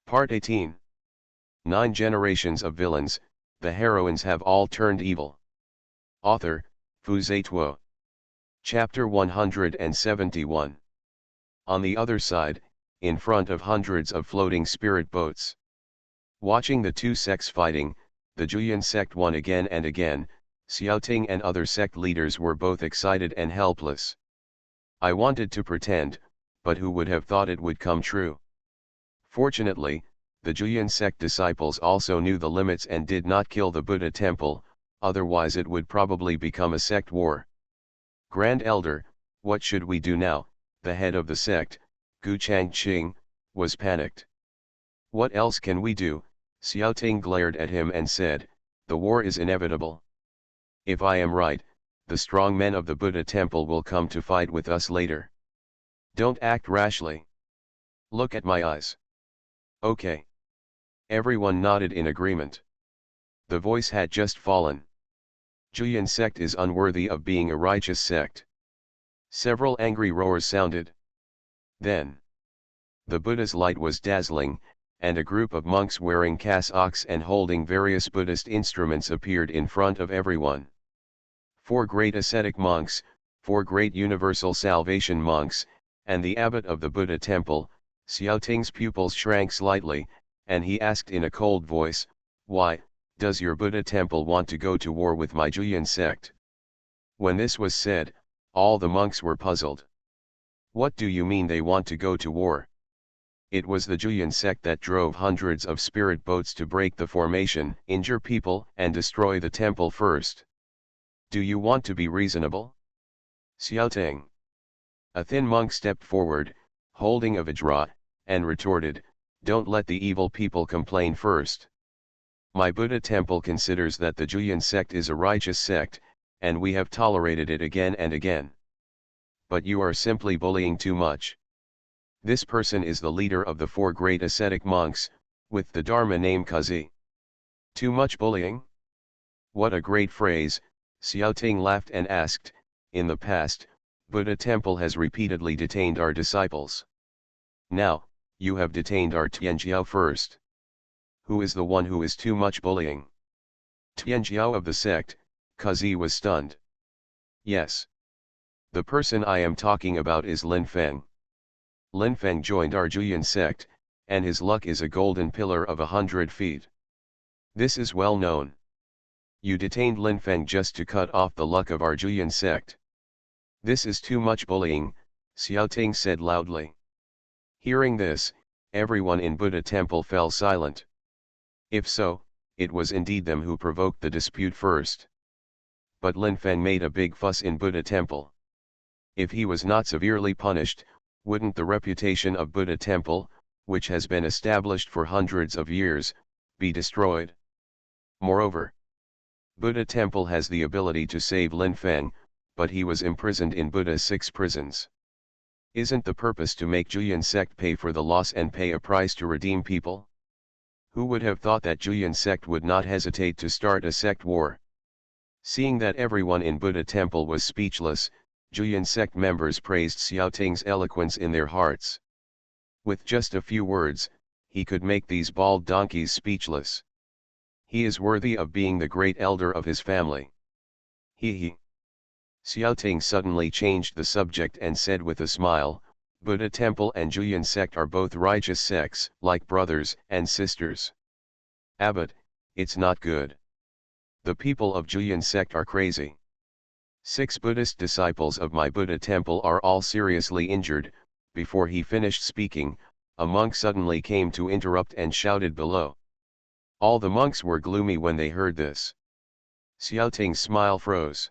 Part 18. 9 generations of villains, the heroines have all turned evil. Author, Fu Zituo. Chapter 171. On the other side, in front of hundreds of floating spirit boats. Watching the two sects fighting, the Julian sect won again and again. Xiaoting and other sect leaders were both excited and helpless. I wanted to pretend, but who would have thought it would come true? Fortunately, the Julian sect disciples also knew the limits and did not kill the Buddha temple, otherwise it would probably become a sect war. Grand Elder, what should we do now? The head of the sect, Gu Changqing, was panicked. What else can we do? Xiaoting glared at him and said, the war is inevitable. If I am right, the strong men of the Buddha temple will come to fight with us later. Don't act rashly. Look at my eyes. Okay. Everyone nodded in agreement. The voice had just fallen. Julian sect is unworthy of being a righteous sect. Several angry roars sounded. Then, the Buddha's light was dazzling, and a group of monks wearing cassocks and holding various Buddhist instruments appeared in front of everyone. 4 great ascetic monks, 4 great universal salvation monks, and the abbot of the Buddha temple. Xiaoting's pupils shrank slightly, and he asked in a cold voice, why, does your Buddha temple want to go to war with my Julian sect? When this was said, all the monks were puzzled. What do you mean they want to go to war? It was the Julian sect that drove hundreds of spirit boats to break the formation, injure people, and destroy the temple first. Do you want to be reasonable? Xiaoting. A thin monk stepped forward, holding a vajra, and retorted, don't let the evil people complain first. My Buddha temple considers that the Julian sect is a righteous sect, and we have tolerated it again and again. But you are simply bullying too much. This person is the leader of the 4 great ascetic monks, with the Dharma name Kazi. Too much bullying? What a great phrase. Xiaoting laughed and asked, in the past, Buddha temple has repeatedly detained our disciples. Now, you have detained our Tianjiao first. Who is the one who is too much bullying? Tianjiao of the sect. Kazi was stunned. Yes. The person I am talking about is Lin Feng. Lin Feng joined our Julian sect, and his luck is a golden pillar of 100 feet. This is well known. You detained Lin Feng just to cut off the luck of our Julian sect. This is too much bullying, Xiaoting said loudly. Hearing this, everyone in Buddha temple fell silent. If so, it was indeed them who provoked the dispute first. But Lin Feng made a big fuss in Buddha temple. If he was not severely punished, wouldn't the reputation of Buddha temple, which has been established for hundreds of years, be destroyed? Moreover, Buddha temple has the ability to save Lin Feng, but he was imprisoned in Buddha's 6 prisons. Isn't the purpose to make Julian sect pay for the loss and pay a price to redeem people? Who would have thought that Julian sect would not hesitate to start a sect war? Seeing that everyone in Buddha temple was speechless, Julian sect members praised Xiaoting's eloquence in their hearts. With just a few words, he could make these bald donkeys speechless. He is worthy of being the great elder of his family. He. Xiaoting suddenly changed the subject and said with a smile, Buddha temple and Julian sect are both righteous sects, like brothers and sisters. Abbot, it's not good. The people of Julian sect are crazy. 6 Buddhist disciples of my Buddha temple are all seriously injured. Before he finished speaking, a monk suddenly came to interrupt and shouted below. All the monks were gloomy when they heard this. Xiaoting's smile froze.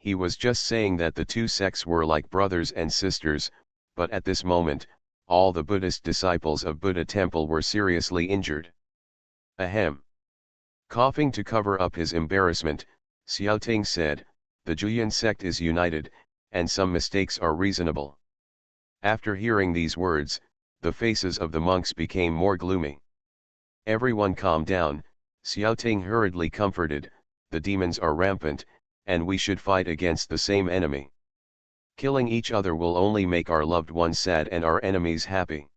He was just saying that the 2 sects were like brothers and sisters, but at this moment, all the Buddhist disciples of Buddha temple were seriously injured. Ahem. Coughing to cover up his embarrassment, Xiaoting said, the Julian sect is united, and some mistakes are reasonable. After hearing these words, the faces of the monks became more gloomy. Everyone calmed down, Xiaoting hurriedly comforted, the demons are rampant, and we should fight against the same enemy. Killing each other will only make our loved ones sad and our enemies happy.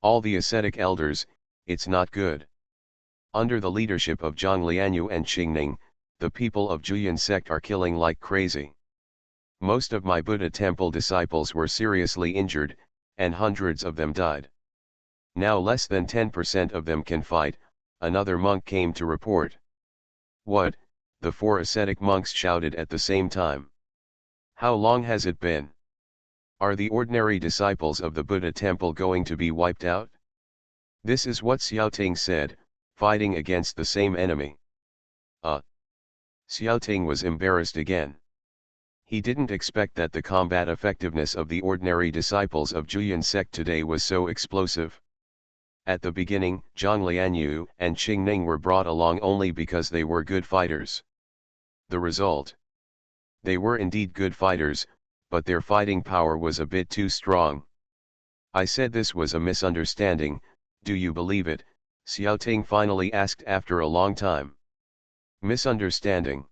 All the ascetic elders, it's not good. Under the leadership of Zhang Lianyu and Qingning, the people of Juyan sect are killing like crazy. Most of my Buddha temple disciples were seriously injured, and hundreds of them died. Now less than 10% of them can fight, another monk came to report. What? The 4 ascetic monks shouted at the same time. How long has it been? Are the ordinary disciples of the Buddha temple going to be wiped out? This is what Xiaoting said, fighting against the same enemy. Xiaoting was embarrassed again. He didn't expect that the combat effectiveness of the ordinary disciples of Juyan sect today was so explosive. At the beginning, Zhang Lianyu and Qingning were brought along only because they were good fighters. The result? They were indeed good fighters, but their fighting power was a bit too strong. I said this was a misunderstanding, do you believe it? Xiaoting finally asked after a long time. Misunderstanding.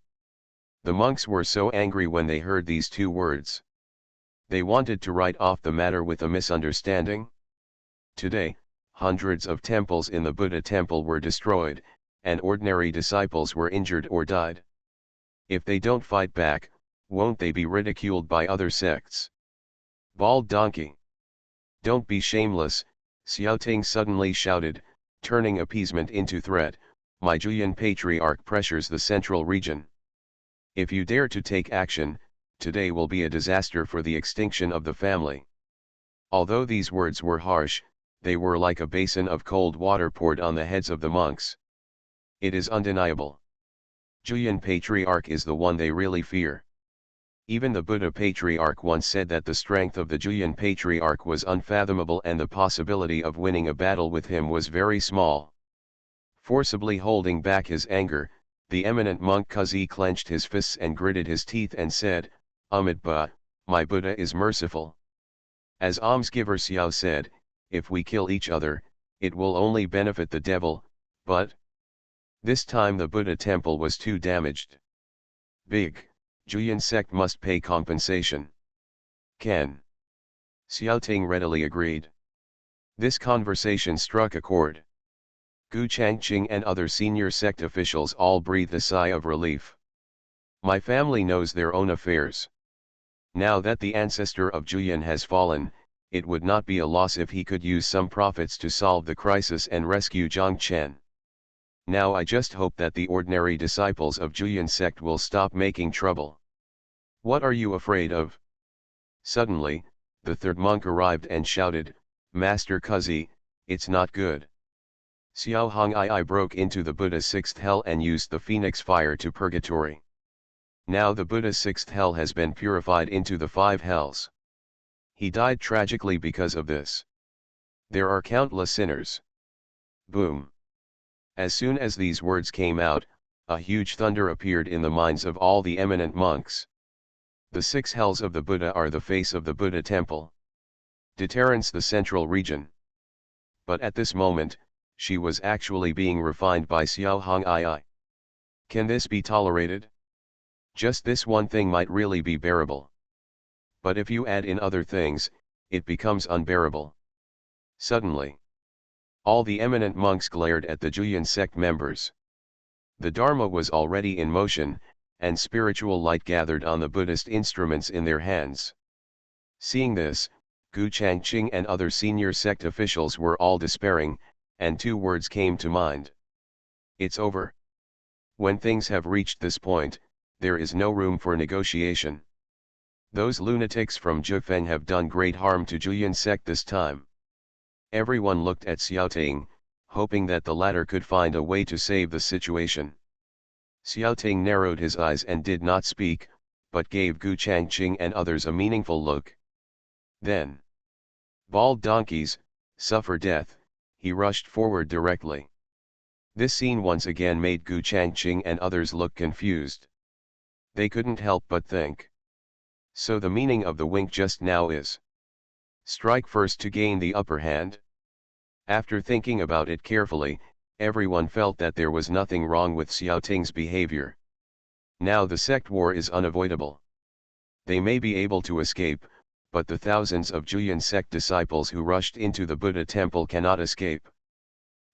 The monks were so angry when they heard these 2 words. They wanted to write off the matter with a misunderstanding. Today, hundreds of temples in the Buddha temple were destroyed, and ordinary disciples were injured or died. If they don't fight back, won't they be ridiculed by other sects? Bald donkey! Don't be shameless, Xiaoting suddenly shouted, turning appeasement into threat. My Juyan patriarch pressures the central region. If you dare to take action, today will be a disaster for the extinction of the family. Although these words were harsh, they were like a basin of cold water poured on the heads of the monks. It is undeniable. Juyan patriarch is the one they really fear. Even the Buddha patriarch once said that the strength of the Juyan patriarch was unfathomable and the possibility of winning a battle with him was very small. Forcibly holding back his anger, the eminent monk Kuzi clenched his fists and gritted his teeth and said, Amitabha, my Buddha is merciful. As almsgiver Xiao said, if we kill each other, it will only benefit the devil, but this time the Buddha temple was too damaged. Big, Juyan sect must pay compensation. Can. Xiaoting readily agreed. This conversation struck a chord. Gu Changqing and other senior sect officials all breathed a sigh of relief. My family knows their own affairs. Now that the ancestor of Juyan has fallen, it would not be a loss if he could use some profits to solve the crisis and rescue Zhang Chen. Now I just hope that the ordinary disciples of Juyan sect will stop making trouble. What are you afraid of? Suddenly, the 3rd monk arrived and shouted, Master Kuzi, it's not good. Xiao Hong'ai broke into the Buddha's 6th hell and used the phoenix fire to purgatory. Now the Buddha's 6th hell has been purified into the 5 hells. He died tragically because of this. There are countless sinners. Boom. As soon as these words came out, a huge thunder appeared in the minds of all the eminent monks. The 6 hells of the Buddha are the face of the Buddha temple. Deterrence the central region. But at this moment, she was actually being refined by Xiao Hong'ai. Can this be tolerated? Just this one thing might really be bearable. But if you add in other things, it becomes unbearable. Suddenly, all the eminent monks glared at the Juyan sect members. The Dharma was already in motion, and spiritual light gathered on the Buddhist instruments in their hands. Seeing this, Gu Changqing and other senior sect officials were all despairing, and 2 words came to mind. It's over. When things have reached this point, there is no room for negotiation. Those lunatics from Zhifeng have done great harm to Juyan sect this time. Everyone looked at Xiaoting, hoping that the latter could find a way to save the situation. Xiaoting narrowed his eyes and did not speak, but gave Gu Changqing and others a meaningful look. Then, bald donkeys, suffer death, he rushed forward directly. This scene once again made Gu Changqing and others look confused. They couldn't help but think. So the meaning of the wink just now is strike first to gain the upper hand? After thinking about it carefully, everyone felt that there was nothing wrong with Xiaoting's behavior. Now the sect war is unavoidable. They may be able to escape, but the thousands of Julian sect disciples who rushed into the Buddha temple cannot escape.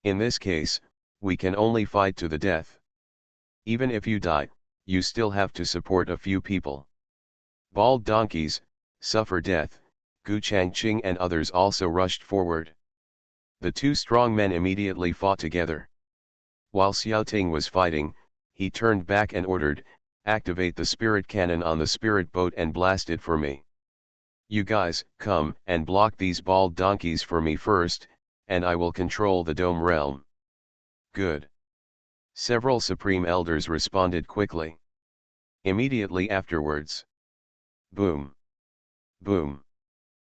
In this case, we can only fight to the death. Even if you die, you still have to support a few people. Bald donkeys, suffer death. Gu Changqing and others also rushed forward. The two strong men immediately fought together. While Xiaoting was fighting, he turned back and ordered, "Activate the spirit cannon on the spirit boat and blast it for me. You guys, come and block these bald donkeys for me first, and I will control the dome realm." Good. Several supreme elders responded quickly. Immediately afterwards. Boom. Boom.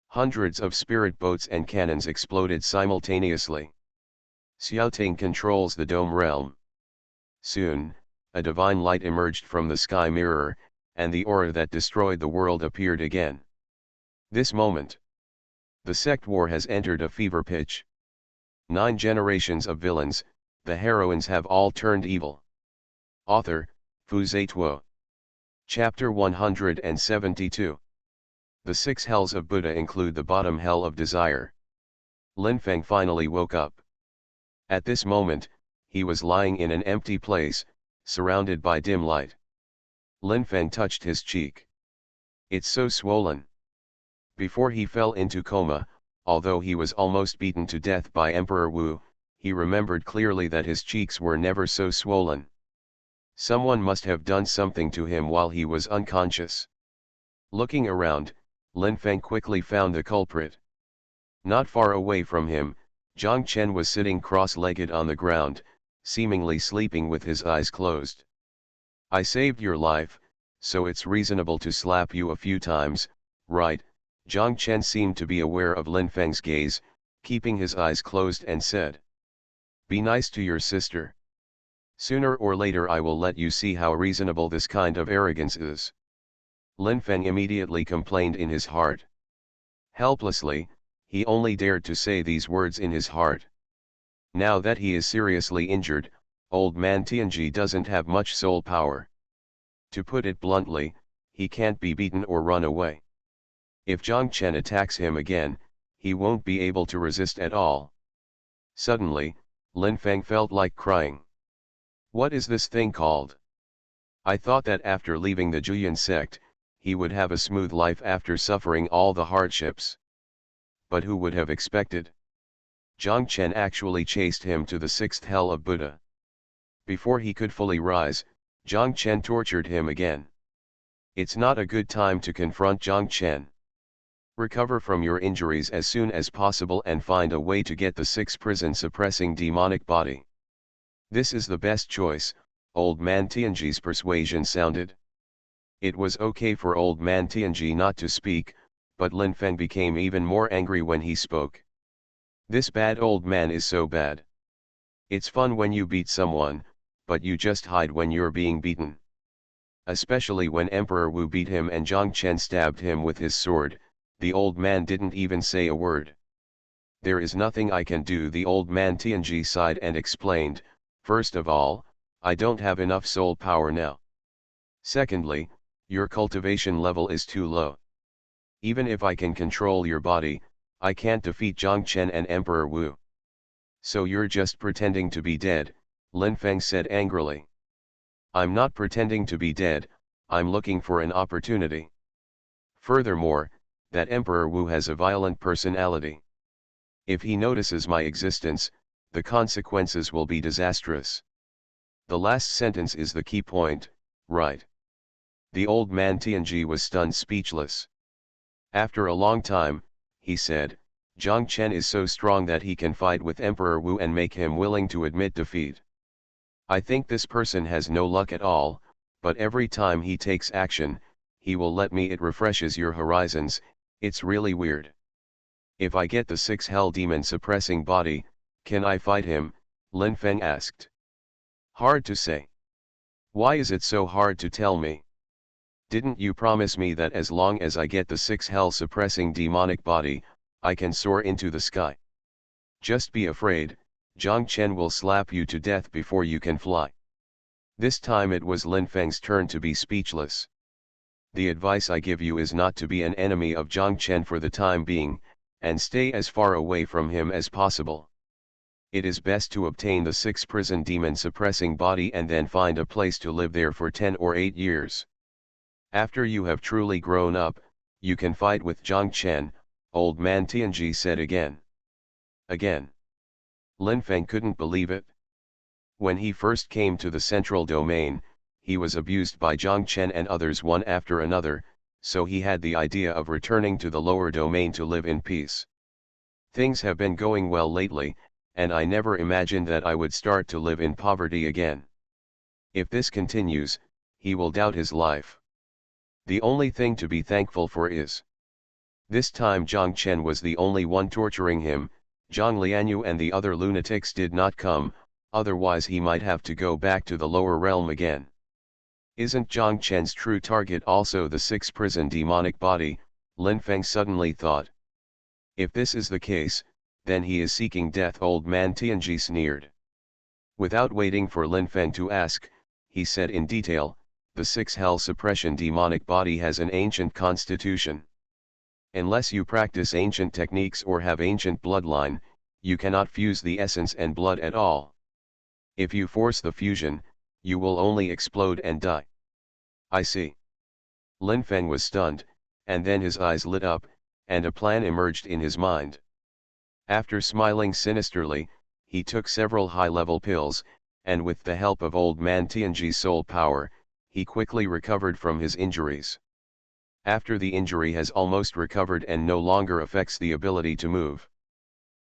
Hundreds of spirit boats and cannons exploded simultaneously. Xiaoting controls the dome realm. Soon, a divine light emerged from the sky mirror, and the aura that destroyed the world appeared again. This moment, the sect war has entered a fever pitch. 9 generations of villains, the heroines have all turned evil. Author, Fu Zituo. Chapter 172. The 6 hells of Buddha include the bottom hell of desire. Linfeng finally woke up. At this moment, he was lying in an empty place, surrounded by dim light. Linfeng touched his cheek. It's so swollen. Before he fell into coma, although he was almost beaten to death by Emperor Wu, he remembered clearly that his cheeks were never so swollen. Someone must have done something to him while he was unconscious. Looking around, Linfeng quickly found the culprit. Not far away from him, Zhang Chen was sitting cross-legged on the ground, seemingly sleeping with his eyes closed. "I saved your life, so it's reasonable to slap you a few times, right?" Zhang Chen seemed to be aware of Linfeng's gaze, keeping his eyes closed, and said, "Be nice to your sister. Sooner or later I will let you see how reasonable this kind of arrogance is." Linfeng immediately complained in his heart. Helplessly, he only dared to say these words in his heart. Now that he is seriously injured, old man Tianji doesn't have much soul power. To put it bluntly, he can't be beaten or run away. If Zhang Chen attacks him again, he won't be able to resist at all. Suddenly, Linfeng felt like crying. What is this thing called? I thought that after leaving the Julian sect, he would have a smooth life after suffering all the hardships. But who would have expected? Zhang Chen actually chased him to the 6th hell of Buddha. Before he could fully rise, Zhang Chen tortured him again. It's not a good time to confront Zhang Chen. Recover from your injuries as soon as possible and find a way to get the 6 prison-suppressing demonic body. This is the best choice, old man Tianji's persuasion sounded. It was okay for old man Tianji not to speak, but Linfeng became even more angry when he spoke. This bad old man is so bad. It's fun when you beat someone, but you just hide when you're being beaten. Especially when Emperor Wu beat him and Zhang Chen stabbed him with his sword, the old man didn't even say a word. There is nothing I can do, the old man Tianji sighed and explained. First of all, I don't have enough soul power now. Secondly, your cultivation level is too low. Even if I can control your body, I can't defeat Zhang Chen and Emperor Wu. So you're just pretending to be dead, Linfeng said angrily. I'm not pretending to be dead, I'm looking for an opportunity. Furthermore, that Emperor Wu has a violent personality. If he notices my existence, the consequences will be disastrous. The last sentence is the key point, right? The old man Tianji was stunned speechless. After a long time, he said, Zhang Chen is so strong that he can fight with Emperor Wu and make him willing to admit defeat. I think this person has no luck at all, but every time he takes action, he will let me. It refreshes your horizons. It's really weird. If I get the 6 hell demon suppressing body, can I fight him? Linfeng asked. Hard to say. Why is it so hard to tell me? Didn't you promise me that as long as I get the 6 hell suppressing demonic body, I can soar into the sky? Just be afraid, Zhang Chen will slap you to death before you can fly. This time it was Linfeng's turn to be speechless. The advice I give you is not to be an enemy of Zhang Chen for the time being, and stay as far away from him as possible. It is best to obtain the 6 prison demon suppressing body and then find a place to live there for 10 or 8 years. After you have truly grown up, you can fight with Zhang Chen, old man Tianji said again. Again. Lin Feng couldn't believe it. When he first came to the central domain, he was abused by Zhang Chen and others one after another, so he had the idea of returning to the lower domain to live in peace. Things have been going well lately, and I never imagined that I would start to live in poverty again. If this continues, he will doubt his life. The only thing to be thankful for is. This time Zhang Chen was the only one torturing him. Zhang Lianyu and the other lunatics did not come, otherwise he might have to go back to the lower realm again. Isn't Zhang Chen's true target also the 6 prison demonic body? Lin Feng suddenly thought. If this is the case, then he is seeking death, old man Tianji sneered. Without waiting for Lin Feng to ask, he said in detail, the 6 hell suppression demonic body has an ancient constitution. Unless you practice ancient techniques or have ancient bloodline, you cannot fuse the essence and blood at all. If you force the fusion, you will only explode and die. I see. Lin Feng was stunned, and then his eyes lit up, and a plan emerged in his mind. After smiling sinisterly, he took several high-level pills, and with the help of old man Tianji's soul power, he quickly recovered from his injuries. After the injury has almost recovered and no longer affects the ability to move,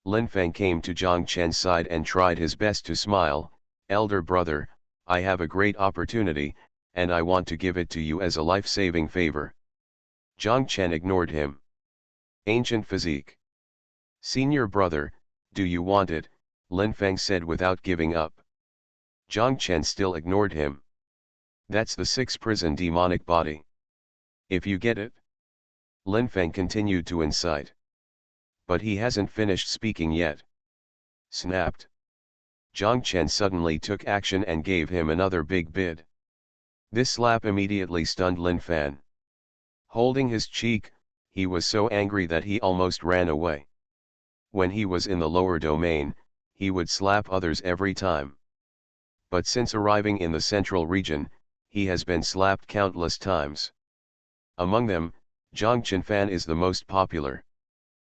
Lin Feng came to Zhang Chen's side and tried his best to smile. Elder brother, I have a great opportunity, and I want to give it to you as a life-saving favor. Zhang Chen ignored him. Ancient physique. Senior brother, do you want it? Lin Feng said without giving up. Zhang Chen still ignored him. That's the 6 prison demonic body. If you get it. Lin Feng continued to incite. But he hasn't finished speaking yet. Snapped. Zhang Chen suddenly took action and gave him another big bid. This slap immediately stunned Lin Feng. Holding his cheek, he was so angry that he almost ran away. When he was in the lower domain, he would slap others every time. But since arriving in the central region, he has been slapped countless times. Among them, Zhang Chenfan is the most popular.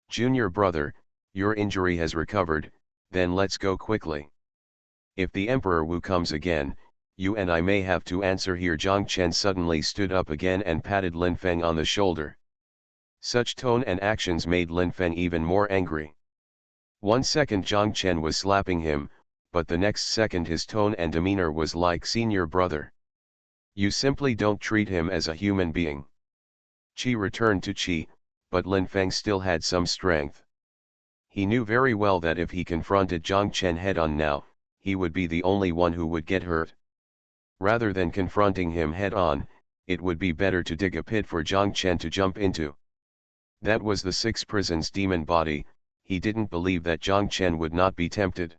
Junior brother, your injury has recovered, then let's go quickly. If the Emperor Wu comes again, you and I may have to answer here. Zhang Chen suddenly stood up again and patted Lin Feng on the shoulder. Such tone and actions made Lin Feng even more angry. 1 second Zhang Chen was slapping him, but the next second his tone and demeanor was like senior brother. You simply don't treat him as a human being. Qi returned to Qi, but Lin Feng still had some strength. He knew very well that if he confronted Zhang Chen head-on now, he would be the only one who would get hurt. Rather than confronting him head-on, it would be better to dig a pit for Zhang Chen to jump into. That was the 6 prison's demon body. He didn't believe that Zhang Chen would not be tempted.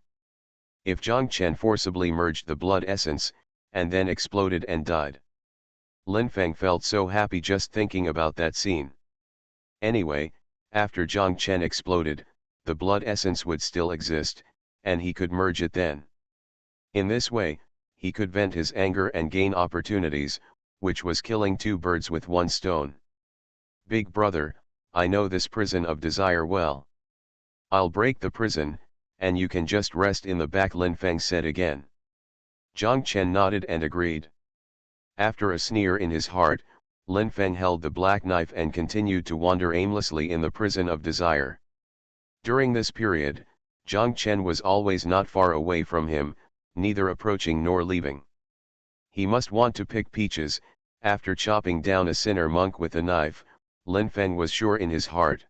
If Zhang Chen forcibly merged the blood essence, and then exploded and died. Lin Feng felt so happy just thinking about that scene. Anyway, after Zhang Chen exploded, the blood essence would still exist, and he could merge it then. In this way, he could vent his anger and gain opportunities, which was killing 2 birds with 1 stone. Big brother, I know this prison of desire well. I'll break the prison, and you can just rest in the back, Lin Feng said again. Zhang Chen nodded and agreed. After a sneer in his heart, Lin Feng held the black knife and continued to wander aimlessly in the prison of desire. During this period, Zhang Chen was always not far away from him, neither approaching nor leaving. He must want to pick peaches. After chopping down a sinner monk with a knife, Lin Feng was sure in his heart.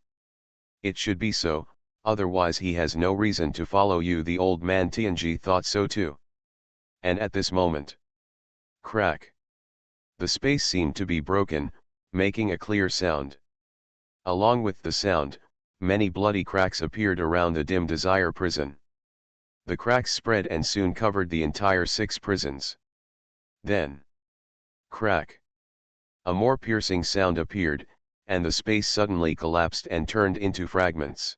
It should be so, otherwise he has no reason to follow you. The old man Tianji thought so too. And at this moment, crack. The space seemed to be broken, making a clear sound. Along with the sound, many bloody cracks appeared around the dim desire prison. The cracks spread and soon covered the entire 6 prisons. Then, crack. A more piercing sound appeared, and the space suddenly collapsed and turned into fragments.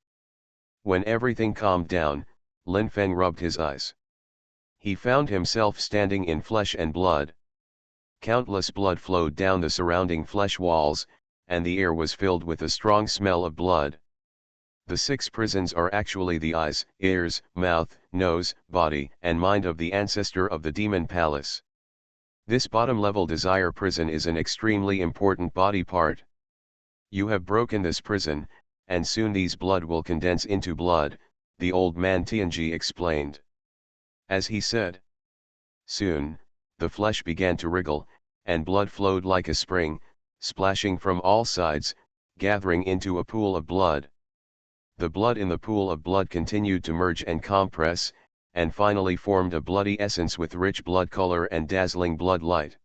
When everything calmed down, Lin Feng rubbed his eyes. He found himself standing in flesh and blood. Countless blood flowed down the surrounding flesh walls, and the air was filled with a strong smell of blood. The 6 prisons are actually the eyes, ears, mouth, nose, body, and mind of the ancestor of the demon palace. This bottom-level desire prison is an extremely important body part. You have broken this prison, and soon these blood will condense into blood, the old man Tianji explained. As he said, soon, the flesh began to wriggle, and blood flowed like a spring, splashing from all sides, gathering into a pool of blood. The blood in the pool of blood continued to merge and compress, and finally formed a bloody essence with rich blood color and dazzling blood light.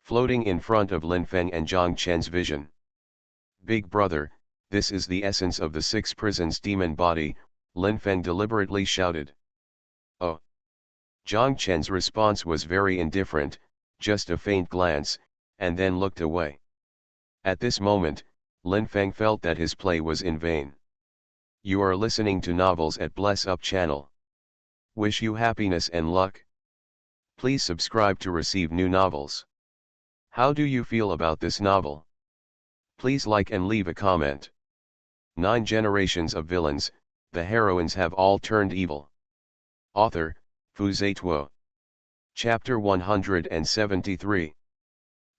Floating in front of Lin Feng and Zhang Chen's vision. Big brother, this is the essence of the 6 prisons demon body, Lin Feng deliberately shouted. Oh! Zhang Chen's response was very indifferent, just a faint glance, and then looked away. At this moment, Lin Feng felt that his play was in vain. You are listening to novels at Bless Up channel. Wish you happiness and luck. Please subscribe to receive new novels. How do you feel about this novel? Please like and leave a comment. 9 generations of villains, the heroines have all turned evil. Author, Xuanhuan. Chapter 173.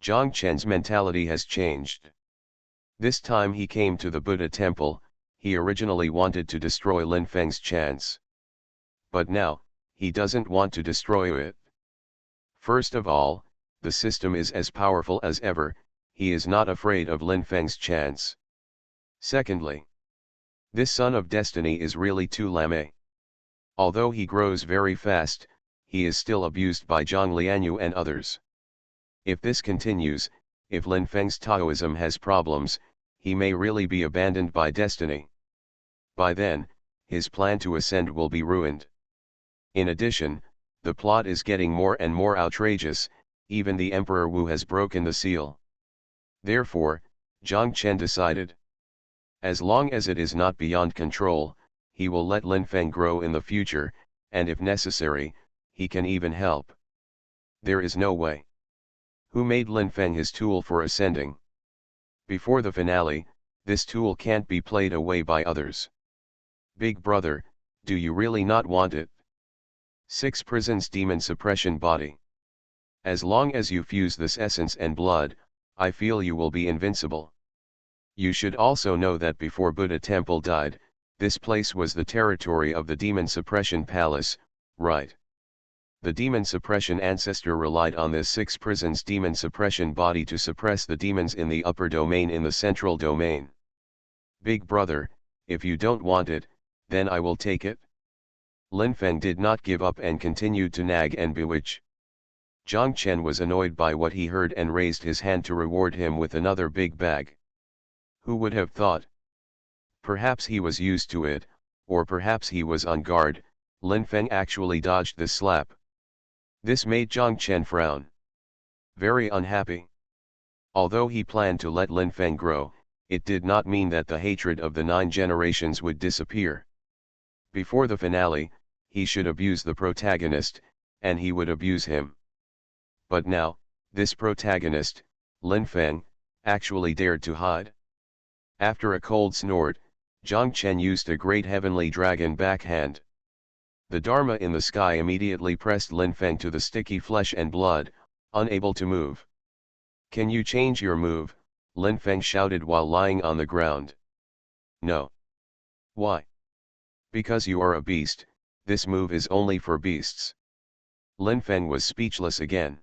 Zhang Chen's mentality has changed. This time he came to the Buddha temple. He originally wanted to destroy Lin Feng's chance. But now, he doesn't want to destroy it. First of all, the system is as powerful as ever, he is not afraid of Lin Feng's chance. Secondly, this son of destiny is really too lame. Although he grows very fast, he is still abused by Zhang Lianyu and others. If this continues, if Lin Feng's Taoism has problems, he may really be abandoned by destiny. By then, his plan to ascend will be ruined. In addition, the plot is getting more and more outrageous, even the Emperor Wu has broken the seal. Therefore, Zhang Chen decided. As long as it is not beyond control, he will let Lin Feng grow in the future, and if necessary, he can even help. There is no way. Who made Lin Feng his tool for ascending? Before the finale, this tool can't be played away by others. Big brother, do you really not want it? 6 prisons demon suppression body. As long as you fuse this essence and blood, I feel you will be invincible. You should also know that before Buddha temple died, this place was the territory of the demon suppression palace, right? The demon suppression ancestor relied on this 6 prisons demon suppression body to suppress the demons in the upper domain in the central domain. Big brother, if you don't want it, then I will take it. Lin Feng did not give up and continued to nag and bewitch. Zhang Chen was annoyed by what he heard and raised his hand to reward him with another big bag. Who would have thought? Perhaps he was used to it, or perhaps he was on guard. Lin Feng actually dodged the slap. This made Zhang Chen frown. Very unhappy. Although he planned to let Lin Feng grow, it did not mean that the hatred of the 9 generations would disappear. Before the finale, he should abuse the protagonist, and he would abuse him. But now, this protagonist, Lin Feng, actually dared to hide. After a cold snort, Zhang Chen used a great heavenly dragon backhand. The Dharma in the sky immediately pressed Lin Feng to the sticky flesh and blood, unable to move. Can you change your move? Lin Feng shouted while lying on the ground. No. Why? Because you are a beast, this move is only for beasts. Lin Feng was speechless again.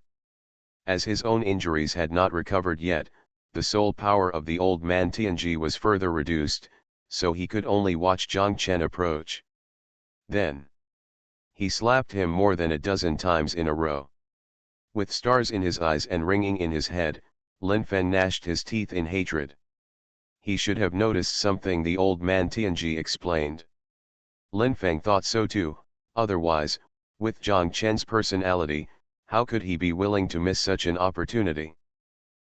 As his own injuries had not recovered yet, the soul power of the old man Tianji was further reduced, so he could only watch Zhang Chen approach. Then, he slapped him more than a dozen times in a row. With stars in his eyes and ringing in his head, Lin Feng gnashed his teeth in hatred. He should have noticed something, the old man Tianji explained. Lin Feng thought so too, otherwise, with Zhang Chen's personality, how could he be willing to miss such an opportunity?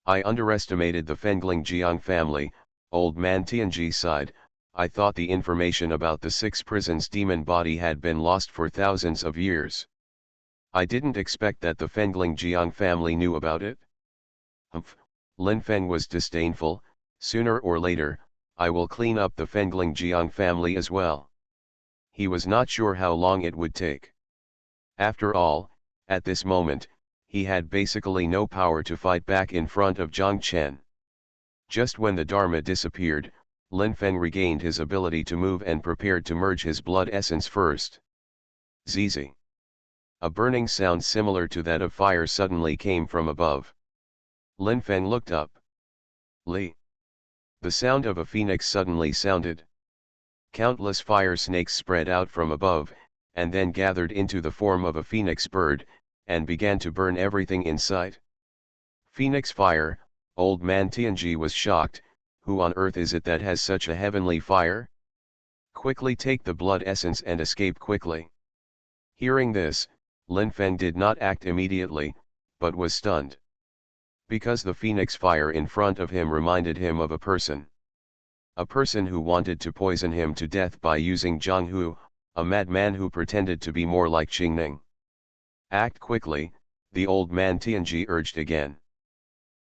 I underestimated the Fengling Jiang family, old man Tianji sighed. I thought the information about the 6 prisons demon body had been lost for thousands of years. I didn't expect that the Fengling Jiang family knew about it. Humph, Lin Feng was disdainful. Sooner or later, I will clean up the Fengling Jiang family as well. He was not sure how long it would take. After all, at this moment, he had basically no power to fight back in front of Zhang Chen. Just when the Dharma disappeared, Lin Feng regained his ability to move and prepared to merge his blood essence first. Zzz. A burning sound similar to that of fire suddenly came from above. Lin Feng looked up. Li. The sound of a phoenix suddenly sounded. Countless fire snakes spread out from above, and then gathered into the form of a phoenix bird, and began to burn everything in sight. Phoenix fire, old man Tianji was shocked. Who on earth is it that has such a heavenly fire? Quickly take the blood essence and escape quickly. Hearing this, Lin Feng did not act immediately, but was stunned. Because the phoenix fire in front of him reminded him of a person. A person who wanted to poison him to death by using Zhang Hu, a madman who pretended to be more like Qingning. Act quickly, the old man Tianji urged again.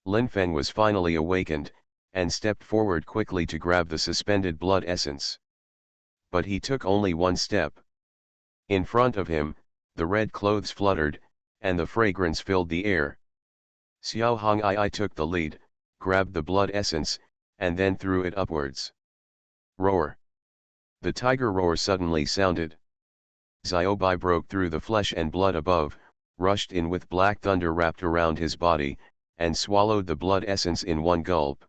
Lin Feng was finally awakened, and stepped forward quickly to grab the suspended blood essence. But he took only one step. In front of him, the red clothes fluttered, and the fragrance filled the air. Xiao Hong'ai took the lead, grabbed the blood essence, and then threw it upwards. Roar! The tiger roar suddenly sounded. Xiaobai broke through the flesh and blood above, rushed in with black thunder wrapped around his body, and swallowed the blood essence in one gulp.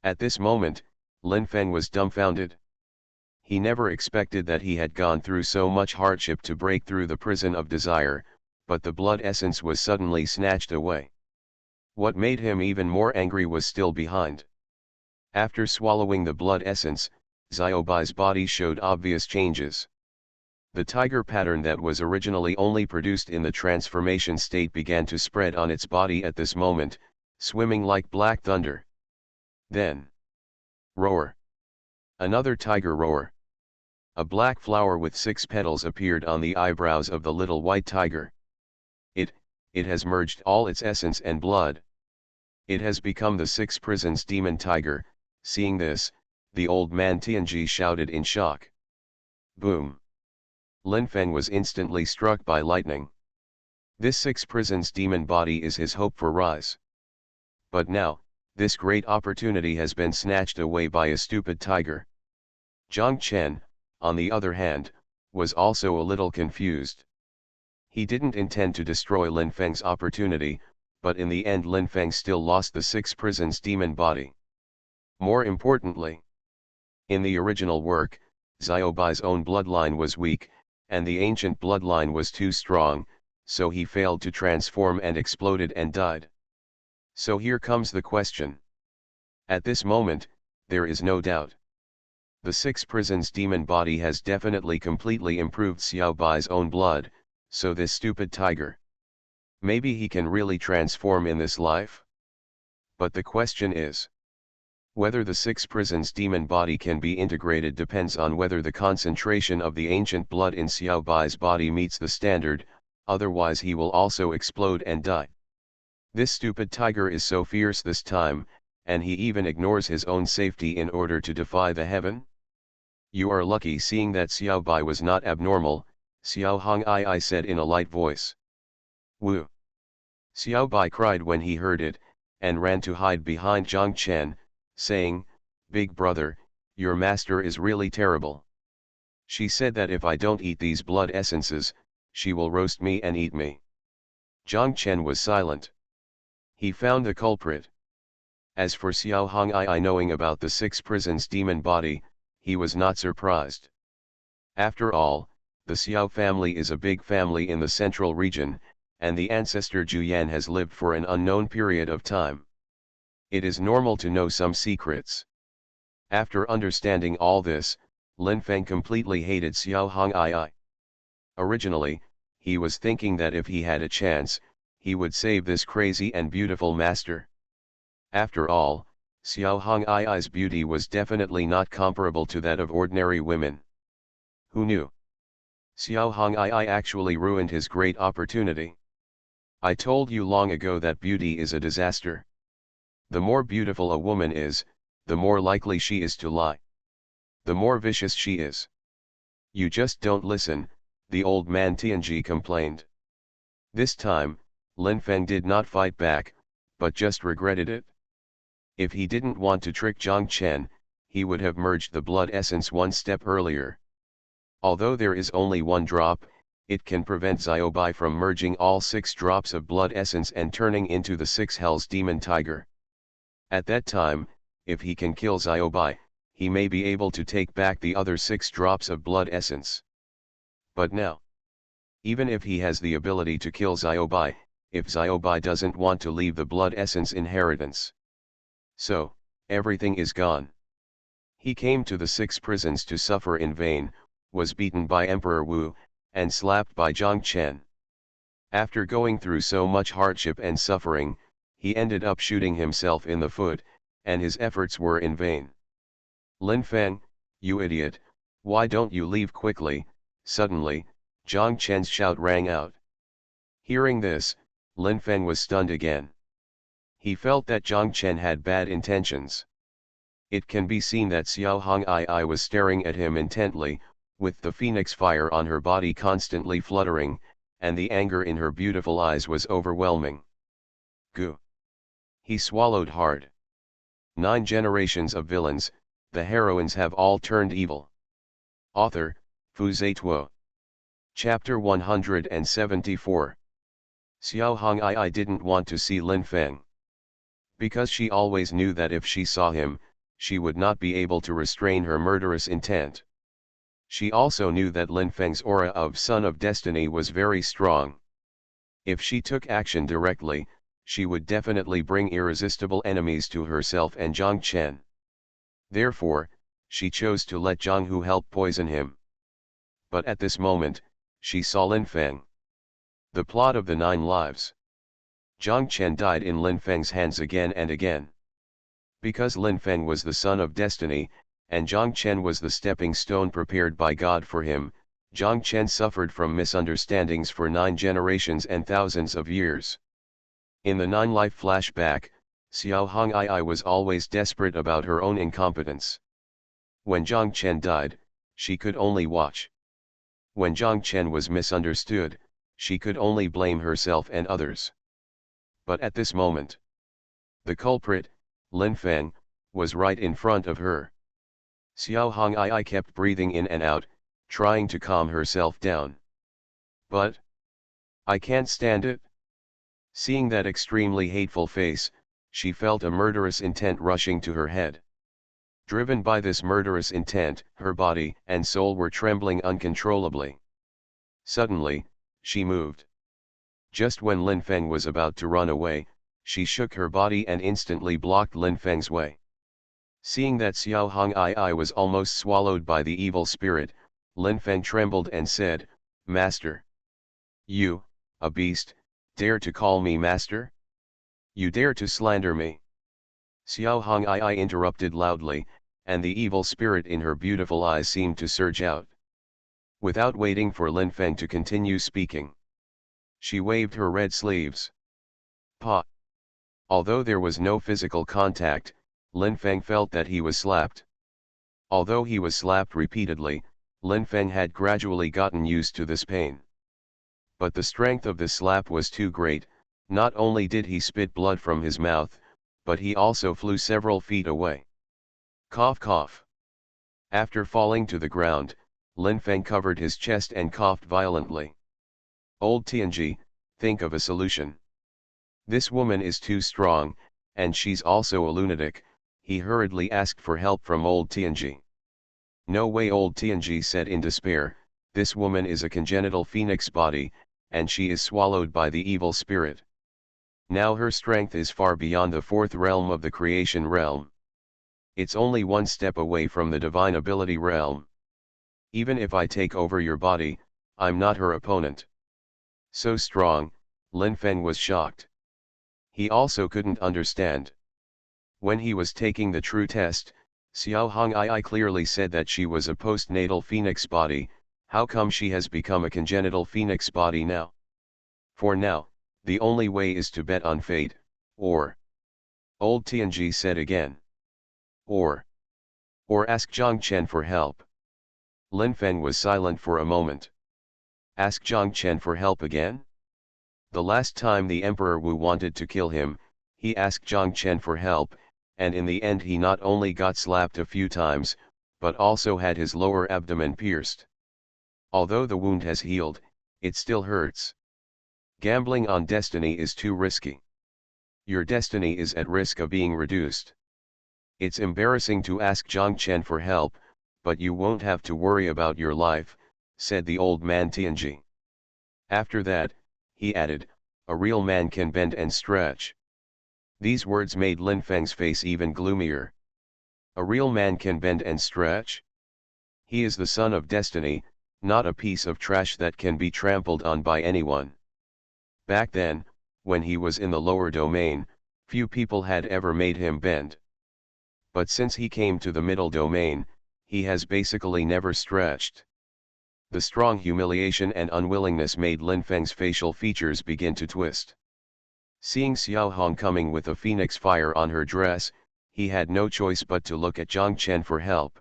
At this moment, Lin Feng was dumbfounded. He never expected that he had gone through so much hardship to break through the prison of desire, but the blood essence was suddenly snatched away. What made him even more angry was still behind. After swallowing the blood essence, Xiaobai's body showed obvious changes. The tiger pattern that was originally only produced in the transformation state began to spread on its body at this moment, swimming like black thunder. Then, roar! Another tiger roar. A black flower with 6 petals appeared on the eyebrows of the little white tiger. It has merged all its essence and blood. It has become the 6 prisons demon tiger. Seeing this, the old man Tianji shouted in shock. Boom! Lin Feng was instantly struck by lightning. This 6 prisons demon body is his hope for rise. But now, this great opportunity has been snatched away by a stupid tiger. Zhang Chen, on the other hand, was also a little confused. He didn't intend to destroy Lin Feng's opportunity, but in the end Lin Feng still lost the 6 prisons demon body. More importantly, in the original work, Xiaobai's own bloodline was weak, and the ancient bloodline was too strong, so he failed to transform and exploded and died. So here comes the question. At this moment, there is no doubt. The 6 prisons demon body has definitely completely improved Xiaobai's own blood, so this stupid tiger. Maybe he can really transform in this life? But the question is, whether the 6 prisons demon body can be integrated depends on whether the concentration of the ancient blood in Xiaobai's body meets the standard, otherwise he will also explode and die. This stupid tiger is so fierce this time, and he even ignores his own safety in order to defy the heaven? You are lucky seeing that Xiaobai was not abnormal, Xiao Hong'ai said in a light voice. Wu! Xiaobai cried when he heard it, and ran to hide behind Zhang Chen, saying, Big brother, your master is really terrible. She said that if I don't eat these blood essences, she will roast me and eat me. Zhang Chen was silent. He found the culprit. As for Xiao Hong'ai knowing about the 6 prisons demon body, he was not surprised. After all, the Xiao family is a big family in the central region, and the ancestor Juyan has lived for an unknown period of time. It is normal to know some secrets. After understanding all this, Lin Feng completely hated Xiao Hong'ai. Originally, he was thinking that if he had a chance, he would save this crazy and beautiful master. After all, Xiao Hongai's beauty was definitely not comparable to that of ordinary women. Who knew? Xiao Hongai actually ruined his great opportunity. I told you long ago that beauty is a disaster. The more beautiful a woman is, the more likely she is to lie. The more vicious she is. You just don't listen, the old man Tianji complained. This time, Lin Feng did not fight back, but just regretted it. If he didn't want to trick Zhang Chen, he would have merged the blood essence one step earlier. Although there is only one drop, it can prevent Xiaobai from merging all 6 drops of blood essence and turning into the 6 Hells Demon Tiger. At that time, if he can kill Xiaobai, he may be able to take back the other 6 drops of blood essence. But now, even if he has the ability to kill Xiaobai, if Xiaobai doesn't want to leave the blood essence inheritance, so, everything is gone. He came to the 6 prisons to suffer in vain, was beaten by Emperor Wu, and slapped by Zhang Chen. After going through so much hardship and suffering, he ended up shooting himself in the foot, and his efforts were in vain. Lin Feng, you idiot, why don't you leave quickly? Suddenly, Zhang Chen's shout rang out. Hearing this, Lin Feng was stunned again. He felt that Zhang Chen had bad intentions. It can be seen that Xiao Hongai was staring at him intently, with the phoenix fire on her body constantly fluttering, and the anger in her beautiful eyes was overwhelming. Goo! He swallowed hard. 9 generations of villains, the heroines have all turned evil. Author, Fu Zituo. Chapter 174. Xiao Hongai didn't want to see Lin Feng. Because she always knew that if she saw him, she would not be able to restrain her murderous intent. She also knew that Lin Feng's aura of Son of Destiny was very strong. If she took action directly, she would definitely bring irresistible enemies to herself and Zhang Chen. Therefore, she chose to let Zhang Hu help poison him. But at this moment, she saw Lin Feng. The plot of the 9 lives. Zhang Chen died in Lin Feng's hands again and again. Because Lin Feng was the son of destiny, and Zhang Chen was the stepping stone prepared by God for him, Zhang Chen suffered from misunderstandings for 9 generations and thousands of years. In the 9-life flashback, Xiao Hongai was always desperate about her own incompetence. When Zhang Chen died, she could only watch. When Zhang Chen was misunderstood, she could only blame herself and others. But at this moment, the culprit, Lin Feng, was right in front of her. Xiao Hongai kept breathing in and out, trying to calm herself down. But I can't stand it. Seeing that extremely hateful face, she felt a murderous intent rushing to her head. Driven by this murderous intent, her body and soul were trembling uncontrollably. Suddenly, she moved. Just when Lin Feng was about to run away, she shook her body and instantly blocked Lin Feng's way. Seeing that Xiao Hongai was almost swallowed by the evil spirit, Lin Feng trembled and said, "Master. You, a beast, dare to call me master? You dare to slander me?" Xiao Hongai interrupted loudly, and the evil spirit in her beautiful eyes seemed to surge out. Without waiting for Lin Feng to continue speaking, she waved her red sleeves. Pa! Although there was no physical contact, Lin Feng felt that he was slapped. Although he was slapped repeatedly, Lin Feng had gradually gotten used to this pain. But the strength of the slap was too great. Not only did he spit blood from his mouth, but he also flew several feet away. Cough cough. After falling to the ground, Lin Feng covered his chest and coughed violently. Old Tianji, think of a solution. This woman is too strong, and she's also a lunatic, he hurriedly asked for help from old Tianji. No way, old Tianji said in despair, this woman is a congenital phoenix body, and she is swallowed by the evil spirit. Now her strength is far beyond the 4th realm of the creation realm. It's only one step away from the divine ability realm. Even if I take over your body, I'm not her opponent. So strong, Lin Feng was shocked. He also couldn't understand. When he was taking the true test, Xuanhuan clearly said that she was a postnatal phoenix body. How come she has become a congenital phoenix body now? For now, the only way is to bet on fate, or... Old Tianji said again. Or ask Zhang Chen for help. Lin Feng was silent for a moment. Ask Zhang Chen for help again? The last time the Emperor Wu wanted to kill him, he asked Zhang Chen for help, and in the end he not only got slapped a few times, but also had his lower abdomen pierced. Although the wound has healed, it still hurts. Gambling on destiny is too risky. Your destiny is at risk of being reduced. It's embarrassing to ask Zhang Chen for help, but you won't have to worry about your life, said the old man Tianji. After that, he added, a real man can bend and stretch. These words made Lin Feng's face even gloomier. A real man can bend and stretch? He is the son of destiny, not a piece of trash that can be trampled on by anyone. Back then, when he was in the lower domain, few people had ever made him bend. But since he came to the middle domain, he has basically never stretched. The strong humiliation and unwillingness made Lin Feng's facial features begin to twist. Seeing Xuanhuan coming with a phoenix fire on her dress, he had no choice but to look at Zhang Chen for help.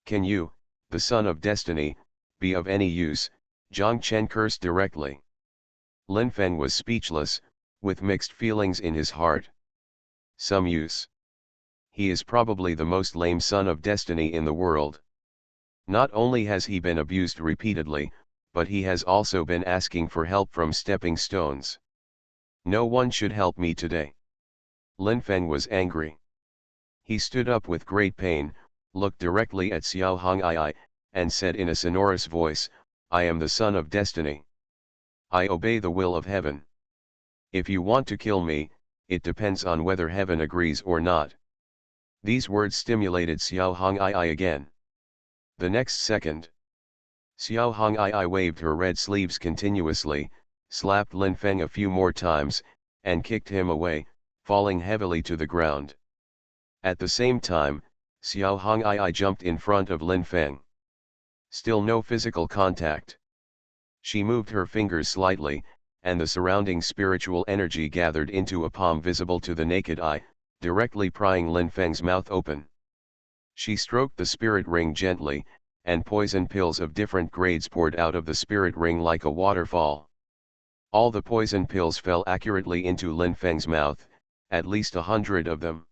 Can you, the son of destiny, be of any use? Zhang Chen cursed directly. Lin Feng was speechless, with mixed feelings in his heart. Some use. He is probably the most lame son of destiny in the world. Not only has he been abused repeatedly, but he has also been asking for help from stepping stones. No one should help me today. Lin Feng was angry. He stood up with great pain, looked directly at Xuanhuan, and said in a sonorous voice, I am the son of destiny. I obey the will of heaven. If you want to kill me, it depends on whether heaven agrees or not. These words stimulated Xuanhuan again. The next second, Xuanhuan waved her red sleeves continuously, slapped Lin Feng a few more times, and kicked him away, falling heavily to the ground. At the same time, Xuanhuan jumped in front of Lin Feng. Still no physical contact. She moved her fingers slightly, and the surrounding spiritual energy gathered into a palm visible to the naked eye, directly prying Lin Feng's mouth open. She stroked the spirit ring gently, and poison pills of different grades poured out of the spirit ring like a waterfall. All the poison pills fell accurately into Lin Feng's mouth, at least 100 of them.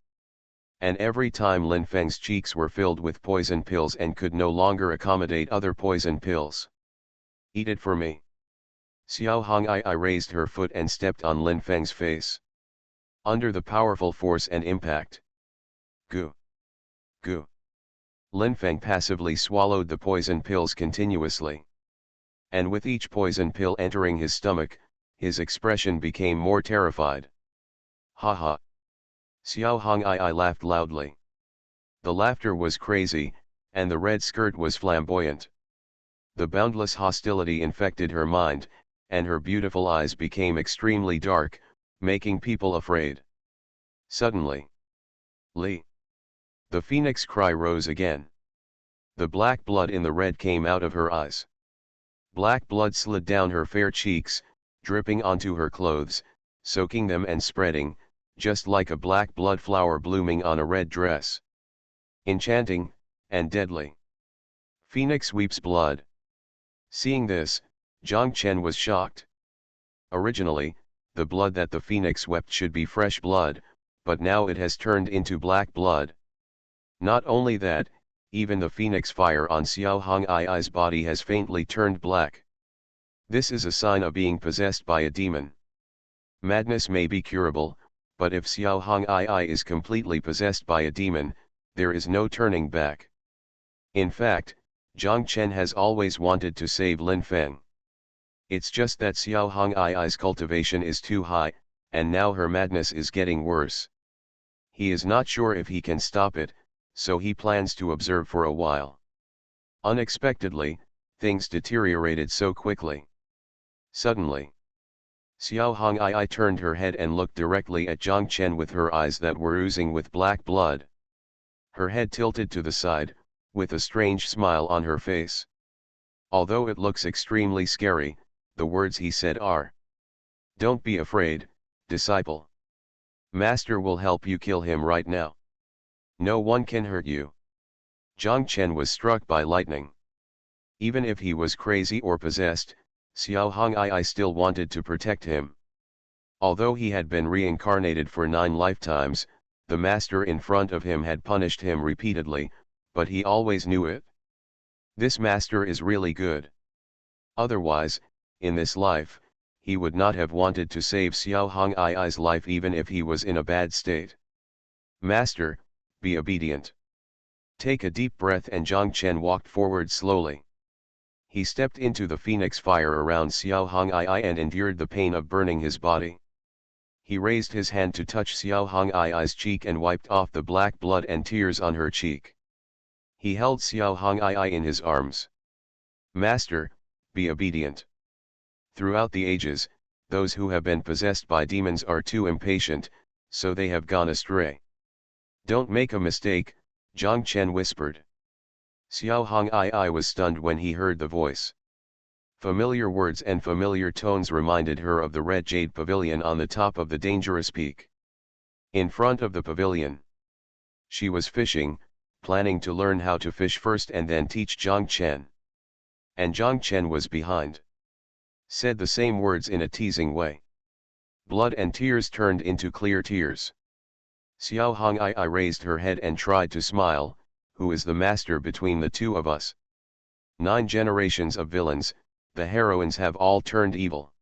And every time Lin Feng's cheeks were filled with poison pills and could no longer accommodate other poison pills. Eat it for me. Xuanhuan raised her foot and stepped on Lin Feng's face. Under the powerful force and impact. Goo. Goo. Lin Feng passively swallowed the poison pills continuously. And with each poison pill entering his stomach, his expression became more terrified. Ha ha. Xuanhuan laughed loudly. The laughter was crazy, and the red skirt was flamboyant. The boundless hostility infected her mind, and her beautiful eyes became extremely dark, making people afraid. Suddenly, Li! The phoenix cry rose again. The black blood in the red came out of her eyes. Black blood slid down her fair cheeks, dripping onto her clothes, soaking them and spreading, just like a black blood flower blooming on a red dress. Enchanting, and deadly. Phoenix weeps blood. Seeing this, Zhang Chen was shocked. Originally, the blood that the phoenix wept should be fresh blood, but now it has turned into black blood. Not only that, even the phoenix fire on Xuanhuan's body has faintly turned black. This is a sign of being possessed by a demon. Madness may be curable, but if Xuanhuan is completely possessed by a demon, there is no turning back. In fact, Zhang Chen has always wanted to save Lin Feng. It's just that Xuanhuan's cultivation is too high, and now her madness is getting worse. He is not sure if he can stop it, so he plans to observe for a while. Unexpectedly, things deteriorated so quickly. Suddenly, Xiao Hong'ai turned her head and looked directly at Zhang Chen with her eyes that were oozing with black blood. Her head tilted to the side, with a strange smile on her face. Although it looks extremely scary, the words he said are: "Don't be afraid, disciple. Master will help you kill him right now. No one can hurt you." Zhang Chen was struck by lightning. Even if he was crazy or possessed, Xiao Hong'ai still wanted to protect him. Although he had been reincarnated for 9 lifetimes, the master in front of him had punished him repeatedly, but he always knew it. This master is really good. Otherwise, in this life, he would not have wanted to save Xiao Hong'ai's life even if he was in a bad state. "Master, be obedient. Take a deep breath," and Zhang Chen walked forward slowly. He stepped into the phoenix fire around Xiao Hong'ai and endured the pain of burning his body. He raised his hand to touch Xiao Hong'ai's cheek and wiped off the black blood and tears on her cheek. He held Xiao Hong'ai in his arms. "Master, be obedient. Throughout the ages, those who have been possessed by demons are too impatient, so they have gone astray. Don't make a mistake," Zhang Chen whispered. Xiao Hong'ai was stunned when he heard the voice. Familiar words and familiar tones reminded her of the red jade pavilion on the top of the dangerous peak. In front of the pavilion, she was fishing, planning to learn how to fish first and then teach Zhang Chen. And Zhang Chen was behind. Said the same words in a teasing way. Blood and tears turned into clear tears. Xiao Hong'ai raised her head and tried to smile. "Who is the master between the two of us? 9 generations of villains, the heroines have all turned evil."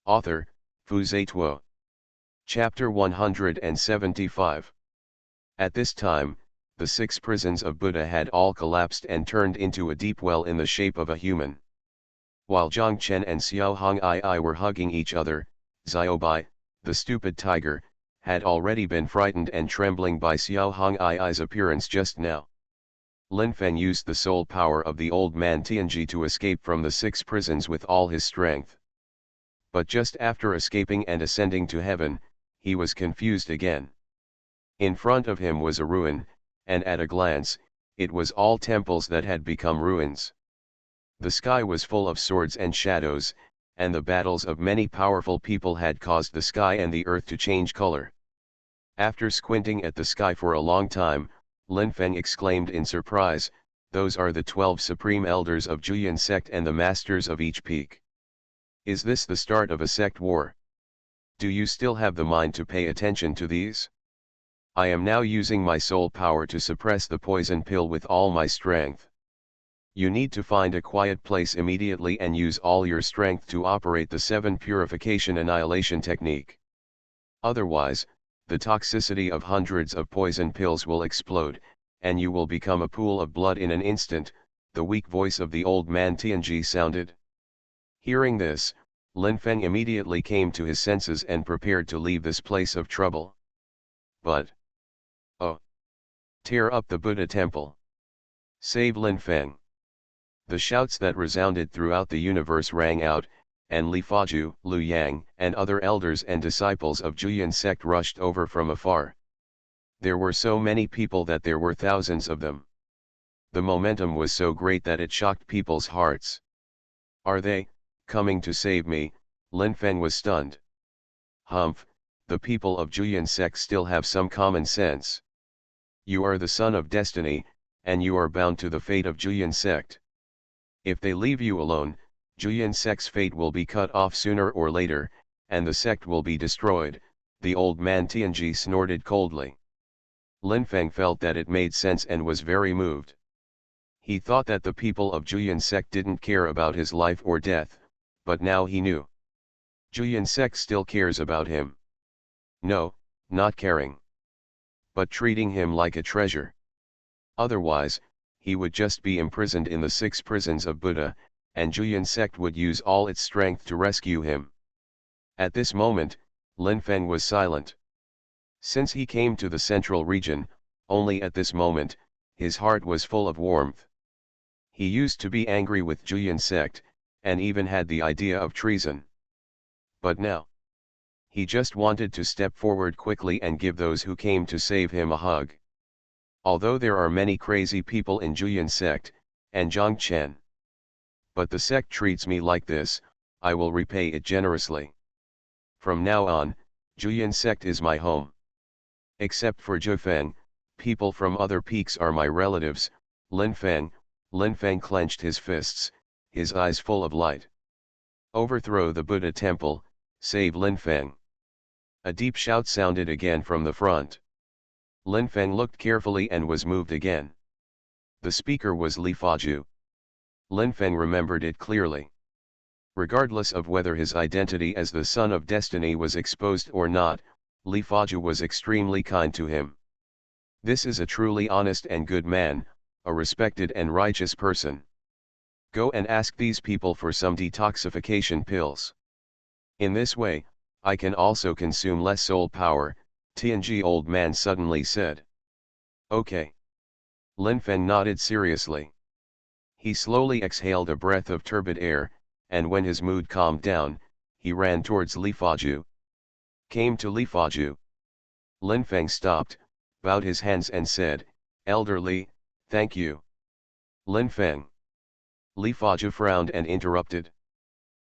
Author, Xuanhuan. Chapter 175. At this time, the 6 prisons of Buddha had all collapsed and turned into a deep well in the shape of a human. While Zhang Chen and Xiao Hong'ai were hugging each other, Xiaobai, the stupid tiger, had already been frightened and trembling by Xiao Hong'ai's appearance just now. Lin Feng used the soul power of the old man Tianji to escape from the 6 prisons with all his strength. But just after escaping and ascending to heaven, he was confused again. In front of him was a ruin, and at a glance, it was all temples that had become ruins. The sky was full of swords and shadows, and the battles of many powerful people had caused the sky and the earth to change color. After squinting at the sky for a long time, Lin Feng exclaimed in surprise, "Those are the 12 supreme elders of Juyan sect and the masters of each peak. Is this the start of a sect war? Do you still have the mind to pay attention to these? I am now using my soul power to suppress the poison pill with all my strength. You need to find a quiet place immediately and use all your strength to operate the 7 purification annihilation technique. Otherwise, the toxicity of hundreds of poison pills will explode, and you will become a pool of blood in an instant," the weak voice of the old man Tianji sounded. Hearing this, Lin Feng immediately came to his senses and prepared to leave this place of trouble. But, oh! Tear up the Buddha temple! Save Lin Feng! The shouts that resounded throughout the universe rang out, and Li Faju, Lu Yang, and other elders and disciples of Juyan sect rushed over from afar. There were so many people that there were thousands of them. The momentum was so great that it shocked people's hearts. "Are they coming to save me?" Lin Feng was stunned. "Humph, the people of Juyan sect still have some common sense. You are the son of destiny, and you are bound to the fate of Juyan sect. If they leave you alone, Juyan sect's fate will be cut off sooner or later, and the sect will be destroyed," the old man Tianji snorted coldly. Lin Feng felt that it made sense and was very moved. He thought that the people of Juyan sect didn't care about his life or death, but now he knew. Juyan sect still cares about him. No, not caring, but treating him like a treasure. Otherwise, he would just be imprisoned in the 6 prisons of Buddha, and Juyan sect would use all its strength to rescue him. At this moment, Lin Feng was silent. Since he came to the central region, only at this moment, his heart was full of warmth. He used to be angry with Juyan sect, and even had the idea of treason. But now, he just wanted to step forward quickly and give those who came to save him a hug. Although there are many crazy people in Juyan sect, and Zhang Chen. But the sect treats me like this, I will repay it generously. From now on, Juyan sect is my home. Except for Zhufeng, people from other peaks are my relatives. Linfeng clenched his fists, his eyes full of light. Overthrow the Buddha temple, save Linfeng. A deep shout sounded again from the front. Linfeng looked carefully and was moved again. The speaker was Li Faju. Linfeng remembered it clearly. Regardless of whether his identity as the Son of Destiny was exposed or not, Li Faju was extremely kind to him. This is a truly honest and good man, a respected and righteous person. Go and ask these people for some detoxification pills. In this way, I can also consume less soul power, Tianji old man suddenly said. Okay. Linfeng nodded seriously. He slowly exhaled a breath of turbid air, and when his mood calmed down, he ran towards Li Faju. Came to Li Faju. Linfeng stopped, bowed his hands and said, Elder Li, thank you. Linfeng. Li Faju frowned and interrupted.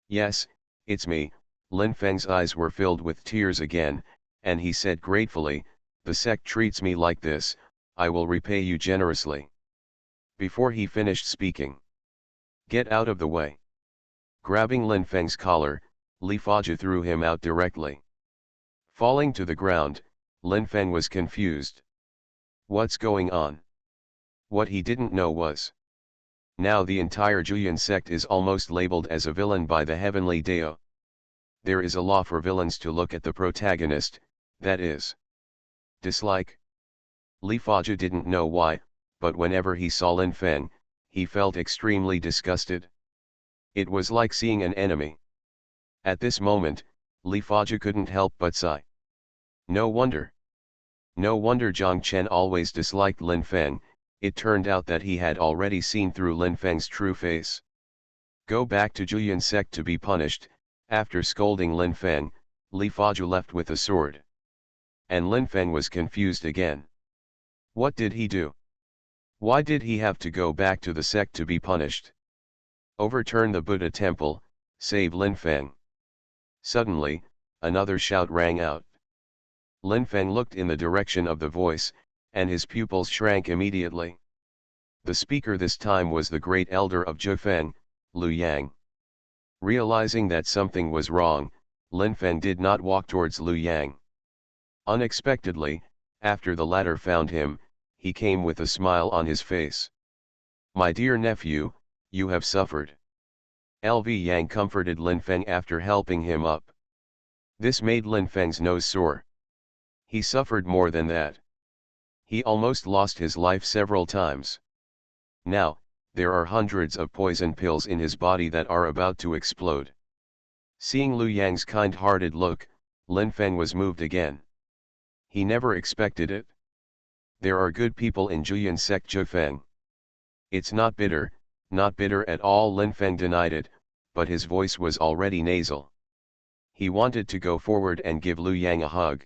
Yes, it's me. Linfeng's eyes were filled with tears again, and he said gratefully, the sect treats me like this, I will repay you generously. Before he finished speaking. Get out of the way. Grabbing Linfeng's collar, Li Faju threw him out directly. Falling to the ground, Linfeng was confused. What's going on? What he didn't know was. Now the entire Juyan sect is almost labeled as a villain by the heavenly Dao. There is a law for villains to look at the protagonist, that is. Dislike. Li Faju didn't know why, but whenever he saw Linfeng, he felt extremely disgusted. It was like seeing an enemy. At this moment, Li Faju couldn't help but sigh. No wonder. No wonder Zhang Chen always disliked Linfeng, it turned out that he had already seen through Linfeng's true face. Go back to Juyan sect to be punished. After scolding Linfeng, Li Faju left with a sword. And Linfeng was confused again. What did he do? Why did he have to go back to the sect to be punished? Overturn the Buddha temple, save Linfeng. Suddenly, another shout rang out. Linfeng looked in the direction of the voice, and his pupils shrank immediately. The speaker this time was the great elder of Zhufeng, Lu Yang. Realizing that something was wrong, Linfeng did not walk towards Lu Yang. Unexpectedly, after the latter found him, he came with a smile on his face. My dear nephew, you have suffered. LV Yang comforted Linfeng after helping him up. This made Linfeng's nose sore. He suffered more than that. He almost lost his life several times. Now, there are hundreds of poison pills in his body that are about to explode. Seeing Lu Yang's kind-hearted look, Linfeng was moved again. He never expected it. There are good people in Juyan sect Zhufeng. It's not bitter at all. Linfeng denied it, but his voice was already nasal. He wanted to go forward and give Lu Yang a hug.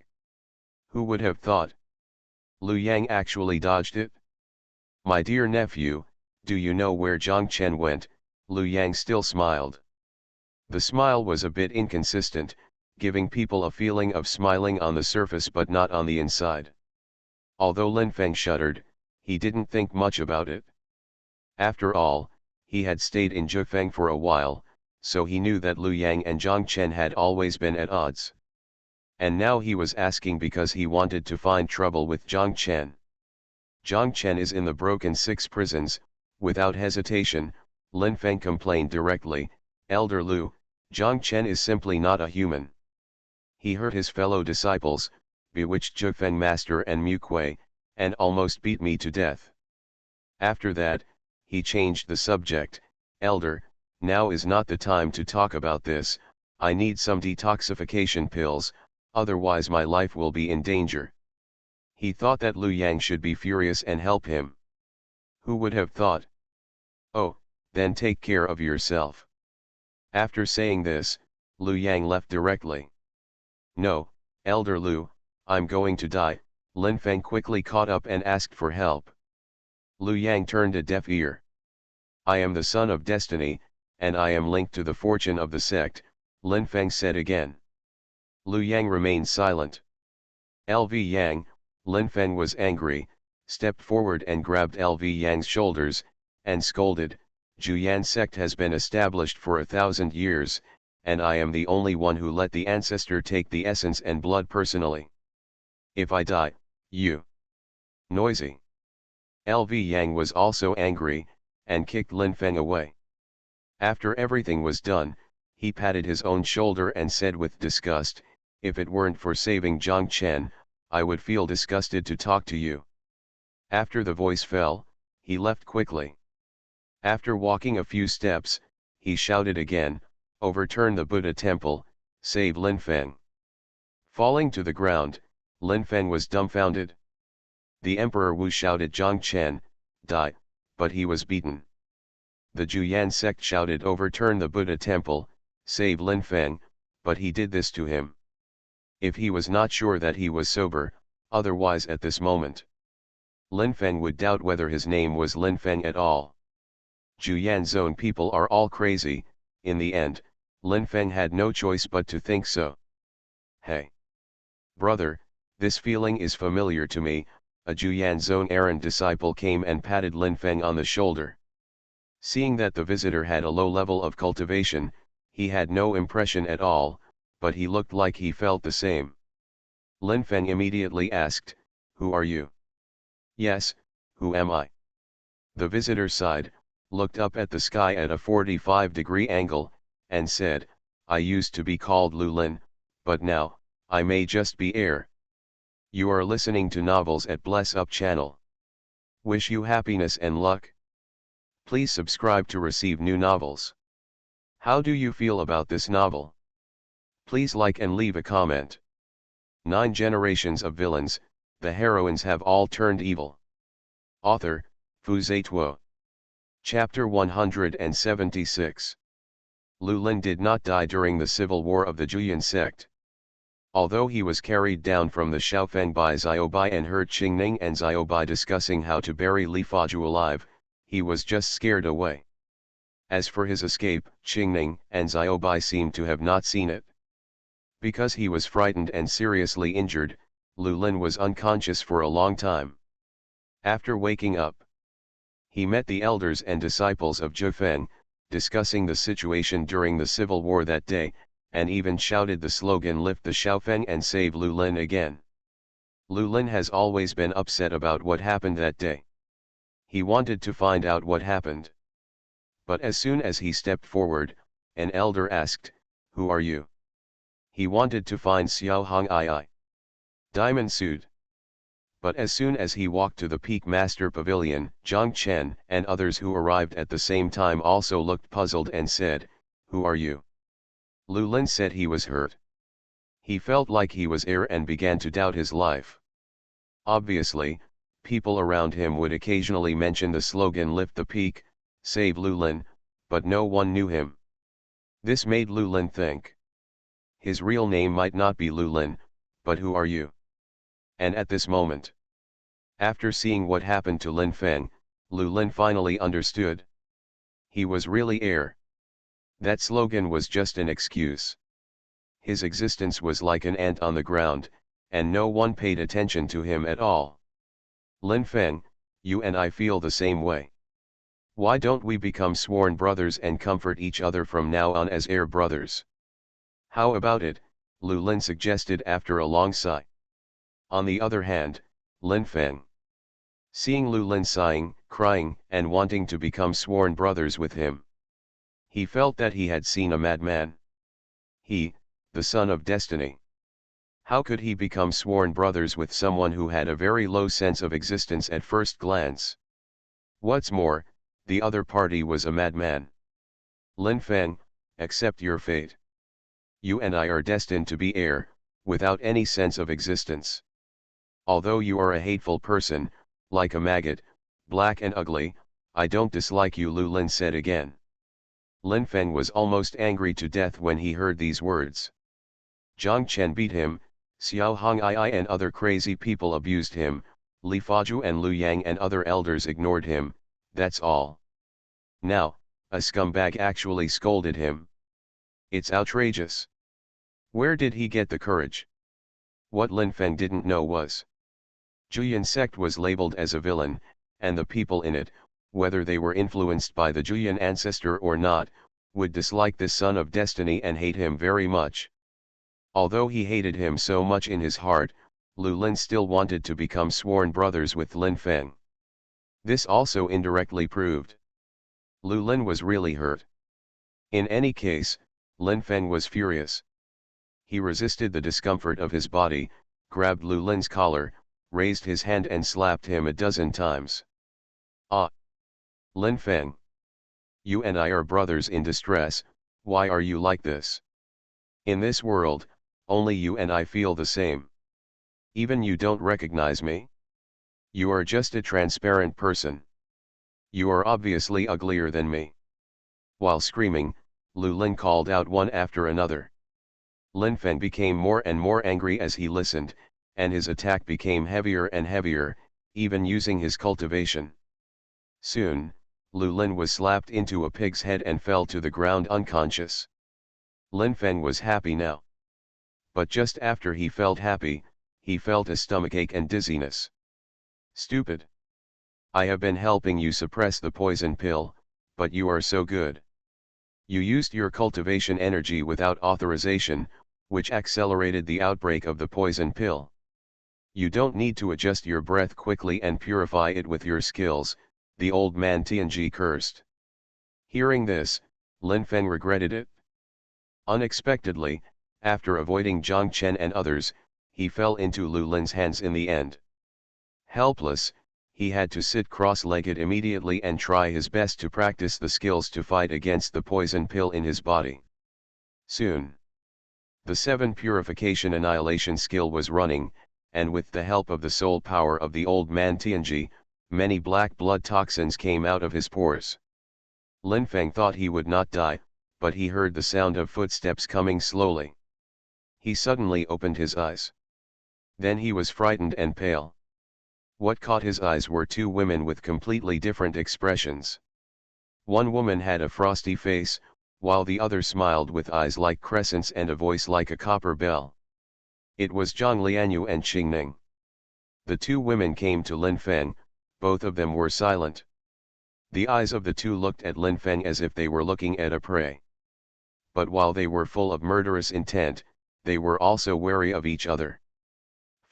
Who would have thought? Lu Yang actually dodged it. My dear nephew, do you know where Zhang Chen went? Lu Yang still smiled. The smile was a bit inconsistent, giving people a feeling of smiling on the surface but not on the inside. Although Linfeng shuddered, he didn't think much about it. After all, he had stayed in Zhufeng for a while, so he knew that Lu Yang and Zhang Chen had always been at odds. And now he was asking because he wanted to find trouble with Zhang Chen. Zhang Chen is in the Broken Six prisons. Without hesitation, Linfeng complained directly, Elder Lu, Zhang Chen is simply not a human. He hurt his fellow disciples, bewitched Zhufeng Master and Mu Kuei, and almost beat me to death. After that, he changed the subject, Elder, now is not the time to talk about this, I need some detoxification pills, otherwise my life will be in danger. He thought that Lu Yang should be furious and help him. Who would have thought? Oh, then take care of yourself. After saying this, Lu Yang left directly. No, Elder Lu, I'm going to die. Lin Feng quickly caught up and asked for help. Lu Yang turned a deaf ear. I am the son of destiny, and I am linked to the fortune of the sect, Lin Feng said again. Lu Yang remained silent. LV Yang, Lin Feng was angry, stepped forward and grabbed LV Yang's shoulders, and scolded, Juyan sect has been established for 1,000 years, and I am the only one who let the ancestor take the essence and blood personally. If I die, you. Noisy. LV Yang was also angry, and kicked Lin Feng away. After everything was done, he patted his own shoulder and said with disgust, if it weren't for saving Zhang Chen, I would feel disgusted to talk to you. After the voice fell, he left quickly. After walking a few steps, he shouted again, overturn the Buddha temple, save Lin Feng. Falling to the ground, Lin Feng was dumbfounded. The Emperor Wu shouted Zhang Chen, die, but he was beaten. The Juyan sect shouted overturn the Buddha temple, save Lin Feng, but he did this to him. If he was not sure that he was sober, otherwise at this moment, Lin Feng would doubt whether his name was Lin Feng at all. Juyan zone people are all crazy. In the end, Lin Feng had no choice but to think so. Hey! Brother, this feeling is familiar to me, a Juyan zone errand disciple came and patted Lin Feng on the shoulder. Seeing that the visitor had a low level of cultivation, he had no impression at all, but he looked like he felt the same. Lin Feng immediately asked, who are you? Yes, who am I? The visitor sighed, looked up at the sky at a 45-degree angle, and said, I used to be called Lu Lin, but now, I may just be air. You are listening to novels at Bless Up channel. Wish you happiness and luck. Please subscribe to receive new novels. How do you feel about this novel? Please like and leave a comment. 9 generations of villains, the heroines have all turned evil. Author, Fu Zituo. Chapter 176. Lu Lin did not die during the civil war of the Juyan sect. Although he was carried down from the Shaofeng by Xiaobai and heard Qingning and Xiaobai discussing how to bury Li Faju alive, he was just scared away. As for his escape, Qingning and Xiaobai seemed to have not seen it. Because he was frightened and seriously injured, Lu Lin was unconscious for a long time. After waking up, he met the elders and disciples of Zhifeng, discussing the situation during the civil war that day, and even shouted the slogan lift the Shaofeng and save Lu Lin again. Lu Lin has always been upset about what happened that day. He wanted to find out what happened. But as soon as he stepped forward, an elder asked, who are you? He wanted to find Xiao Hong Diamond sued. But as soon as he walked to the Peak Master Pavilion, Zhang Chen and others who arrived at the same time also looked puzzled and said, who are you? Lu Lin said he was hurt. He felt like he was air and began to doubt his life. Obviously, people around him would occasionally mention the slogan lift the peak, save Lu Lin, but no one knew him. This made Lu Lin think. His real name might not be Lu Lin, but who are you? And at this moment, after seeing what happened to Lin Feng, Lu Lin finally understood. He was really air. That slogan was just an excuse. His existence was like an ant on the ground, and no one paid attention to him at all. Lin Feng, you and I feel the same way. Why don't we become sworn brothers and comfort each other from now on as air brothers? How about it? Lu Lin suggested after a long sigh. On the other hand, Lin Feng, seeing Lu Lin sighing, crying, and wanting to become sworn brothers with him, he felt that he had seen a madman. He, the son of destiny. How could he become sworn brothers with someone who had a very low sense of existence at first glance? What's more, the other party was a madman. Lin Feng, accept your fate. You and I are destined to be air, without any sense of existence. Although you are a hateful person, like a maggot, black and ugly, I don't dislike you, Lu Lin said again. Lin Feng was almost angry to death when he heard these words. Zhang Chen beat him, Xiao Hong'ai and other crazy people abused him, Li Fazhu and Lu Yang and other elders ignored him, that's all. Now, a scumbag actually scolded him. It's outrageous. Where did he get the courage? What Lin Feng didn't know was, Juyan sect was labeled as a villain, and the people in it, whether they were influenced by the Juyan ancestor or not, would dislike this son of destiny and hate him very much. Although he hated him so much in his heart, Lu Lin still wanted to become sworn brothers with Lin Feng. This also indirectly proved Lu Lin was really hurt. In any case, Lin Feng was furious. He resisted the discomfort of his body, grabbed Lu Lin's collar, raised his hand and slapped him a dozen times. Ah! Lin Feng! You and I are brothers in distress, why are you like this? In this world, only you and I feel the same. Even you don't recognize me? You are just a transparent person. You are obviously uglier than me. While screaming, Lu Lin called out one after another. Lin Feng became more and more angry as he listened, and his attack became heavier and heavier, even using his cultivation. Soon, Lu Lin was slapped into a pig's head and fell to the ground unconscious. Lin Feng was happy now. But just after he felt happy, he felt a stomachache and dizziness. Stupid! I have been helping you suppress the poison pill, but you are so good. You used your cultivation energy without authorization, which accelerated the outbreak of the poison pill. You don't need to adjust your breath quickly and purify it with your skills, the old man Tianji cursed. Hearing this, Lin Feng regretted it. Unexpectedly, after avoiding Zhang Chen and others, he fell into Lu Lin's hands in the end. Helpless, he had to sit cross-legged immediately and try his best to practice the skills to fight against the poison pill in his body. Soon, the 7 purification annihilation skill was running, and with the help of the soul power of the old man Tianji, many black blood toxins came out of his pores. Lin Feng thought he would not die, but he heard the sound of footsteps coming slowly. He suddenly opened his eyes. Then he was frightened and pale. What caught his eyes were 2 women with completely different expressions. One woman had a frosty face, while the other smiled with eyes like crescents and a voice like a copper bell. It was Zhang Lianyu and Qingning. The 2 women came to Lin Feng, both of them were silent. The eyes of the 2 looked at Lin Feng as if they were looking at a prey. But while they were full of murderous intent, they were also wary of each other.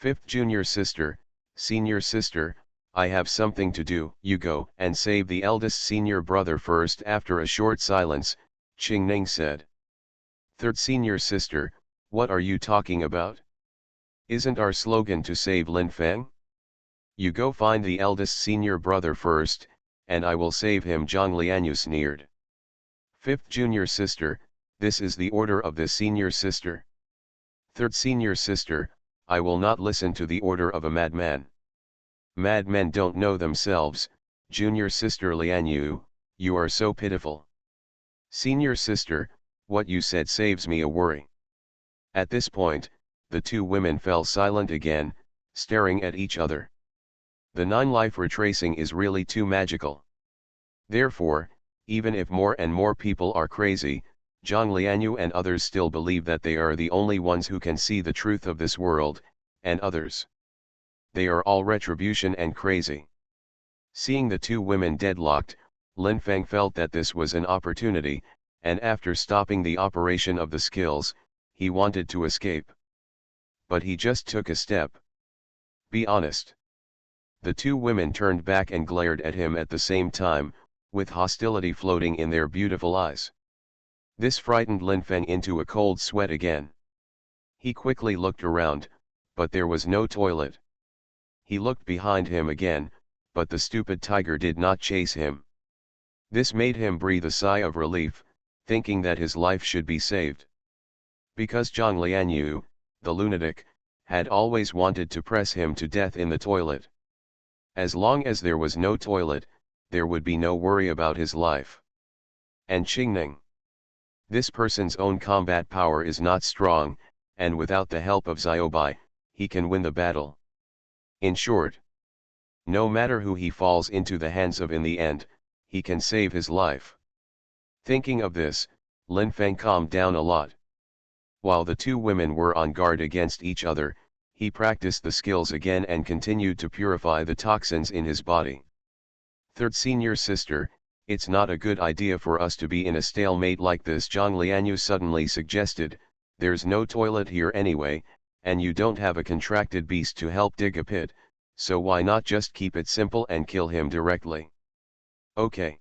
5th junior sister, senior sister, I have something to do. You go and save the eldest senior brother first. After a short silence, Qingning said. 3rd senior sister, what are you talking about? Isn't our slogan to save Lin Feng? You go find the eldest senior brother first, and I will save him. Zhang Lianyu sneered. 5th junior sister, this is the order of the senior sister. 3rd senior sister, I will not listen to the order of a madman. Madmen don't know themselves. Junior sister Lianyu, you are so pitiful. Senior sister, what you said saves me a worry. At this point, the 2 women fell silent again, staring at each other. The 9-life retracing is really too magical. Therefore, even if more and more people are crazy, Zhang Lianyu and others still believe that they are the only ones who can see the truth of this world, and others. They are all retribution and crazy. Seeing the 2 women deadlocked, Lin Feng felt that this was an opportunity, and after stopping the operation of the skills, he wanted to escape. But he just took a step. Be honest. The 2 women turned back and glared at him at the same time, with hostility floating in their beautiful eyes. This frightened Lin Feng into a cold sweat again. He quickly looked around, but there was no toilet. He looked behind him again, but the stupid tiger did not chase him. This made him breathe a sigh of relief, thinking that his life should be saved. Because Zhang Lianyu, the lunatic, had always wanted to press him to death in the toilet. As long as there was no toilet, there would be no worry about his life. and Qingning. This person's own combat power is not strong, and without the help of Xiaobai, he can win the battle. In short, no matter who he falls into the hands of in the end, he can save his life. Thinking of this, Lin Feng calmed down a lot. While the two women were on guard against each other, he practiced the skills again and continued to purify the toxins in his body. Third senior sister, it's not a good idea for us to be in a stalemate like this, Zhang Lianyu suddenly suggested. There's no toilet here anyway, and you don't have a contracted beast to help dig a pit, so why not just keep it simple and kill him directly? Okay.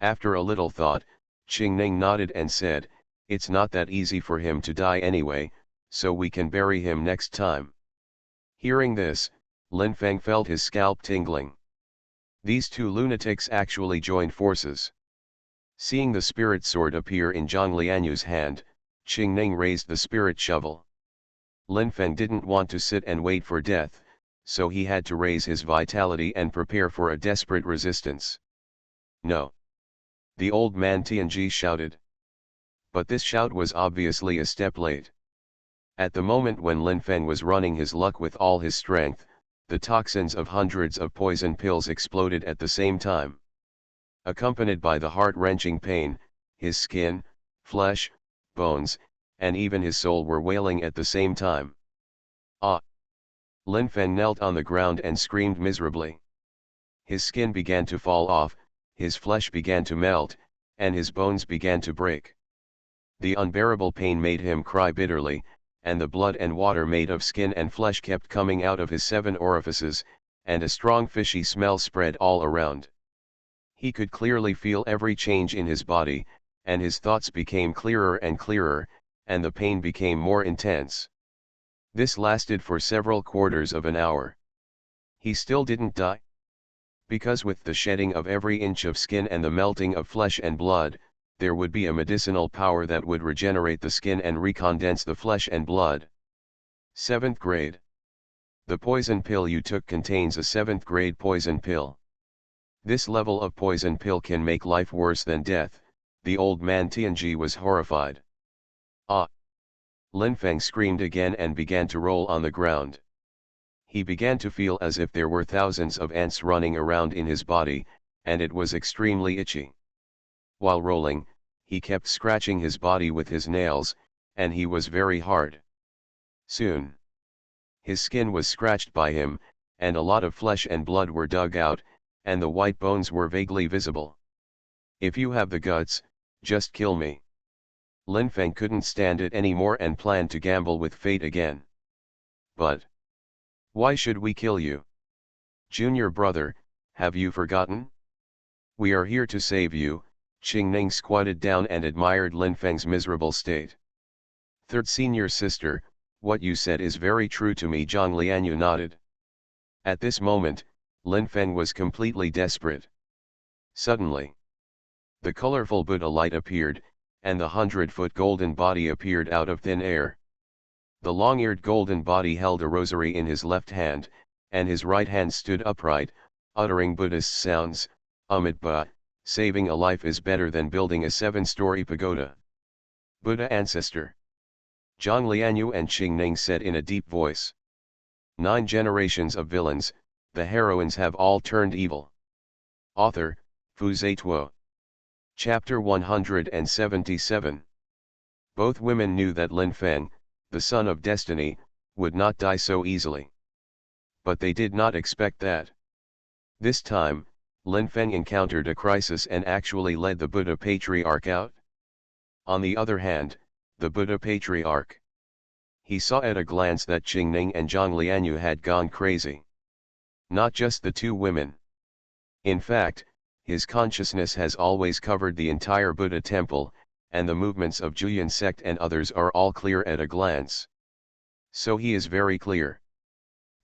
After a little thought, Qingning nodded and said, it's not that easy for him to die anyway, so we can bury him next time. Hearing this, Lin Feng felt his scalp tingling. These two lunatics actually joined forces. Seeing the spirit sword appear in Zhang Lianyu's hand, Qingning raised the spirit shovel. Lin Feng didn't want to sit and wait for death, so he had to raise his vitality and prepare for a desperate resistance. No! The old man Tianji shouted. But this shout was obviously a step late. At the moment when Lin Feng was running his luck with all his strength, the toxins of hundreds of poison pills exploded at the same time. Accompanied by the heart-wrenching pain, his skin, flesh, bones, and even his soul were wailing at the same time. Ah! Lin Feng knelt on the ground and screamed miserably. His skin began to fall off, his flesh began to melt, and his bones began to break. The unbearable pain made him cry bitterly, and the blood and water made of skin and flesh kept coming out of his 7 orifices, and a strong fishy smell spread all around. He could clearly feel every change in his body, and his thoughts became clearer and clearer, and the pain became more intense. This lasted for several quarters of an hour. He still didn't die. Because with the shedding of every inch of skin and the melting of flesh and blood, there would be a medicinal power that would regenerate the skin and recondense the flesh and blood. 7th grade. The poison pill you took contains a 7th grade poison pill. This level of poison pill can make life worse than death. The old man Tianji was horrified. Ah! Lin Feng screamed again and began to roll on the ground. He began to feel as if there were thousands of ants running around in his body, and it was extremely itchy. While rolling, he kept scratching his body with his nails, and he was very hard. Soon, his skin was scratched by him, and a lot of flesh and blood were dug out, and the white bones were vaguely visible. If you have the guts, just kill me. Lin Feng couldn't stand it anymore and planned to gamble with fate again. But why should we kill you? Junior brother, have you forgotten? We are here to save you. Qingning squatted down and admired Lin Feng's miserable state. Third senior sister, what you said is very true to me, Zhang Lianyu nodded. At this moment, Lin Feng was completely desperate. Suddenly, the colorful Buddha light appeared, and the 100-foot golden body appeared out of thin air. The long-eared golden body held a rosary in his left hand, and his right hand stood upright, uttering Buddhist sounds. Amitabha, saving a life is better than building a 7-story pagoda. Buddha ancestor. Zhang Lianyu and Qingning said in a deep voice. 9 generations of villains, the heroines have all turned evil. Author, Fu Zituo. Chapter 177. Both women knew that Lin Feng, the son of destiny, would not die so easily. But they did not expect that. This time, Lin Feng encountered a crisis and actually led the Buddha Patriarch out. On the other hand, the Buddha Patriarch. He saw at a glance that Qingning and Zhang Lianyu had gone crazy. Not just the two women. In fact, his consciousness has always covered the entire Buddha temple, and the movements of Juyan sect and others are all clear at a glance. So he is very clear.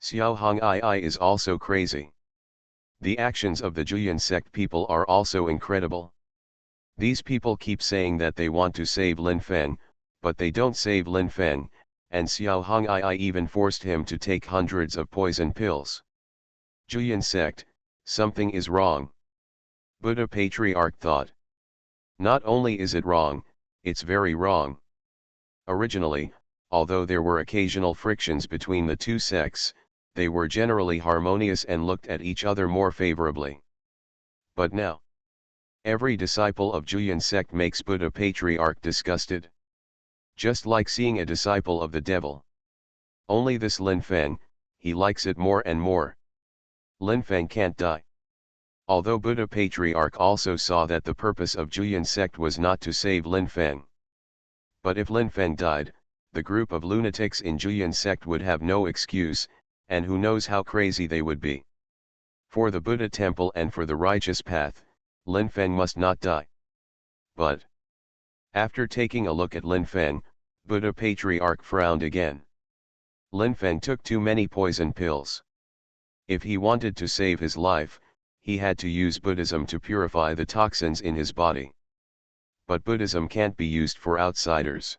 Xuanhuan is also crazy. The actions of the Juyan sect people are also incredible. These people keep saying that they want to save Lin Feng, but they don't save Lin Feng, and Xuanhuan even forced him to take hundreds of poison pills. Juyan sect, something is wrong. Buddha Patriarch thought. Not only is it wrong, it's very wrong. Originally, although there were occasional frictions between the two sects, they were generally harmonious and looked at each other more favorably. But now, every disciple of Juyan sect makes Buddha Patriarch disgusted. Just like seeing a disciple of the devil. Only this Lin Feng, he likes it more and more. Lin Feng can't die. Although Buddha Patriarch also saw that the purpose of Juyan sect was not to save Lin Feng. But if Lin Feng died, the group of lunatics in Juyan sect would have no excuse, and who knows how crazy they would be. For the Buddha temple and for the righteous path, Lin Feng must not die. But after taking a look at Lin Feng, Buddha Patriarch frowned again. Lin Feng took too many poison pills. If he wanted to save his life, he had to use Buddhism to purify the toxins in his body. But Buddhism can't be used for outsiders.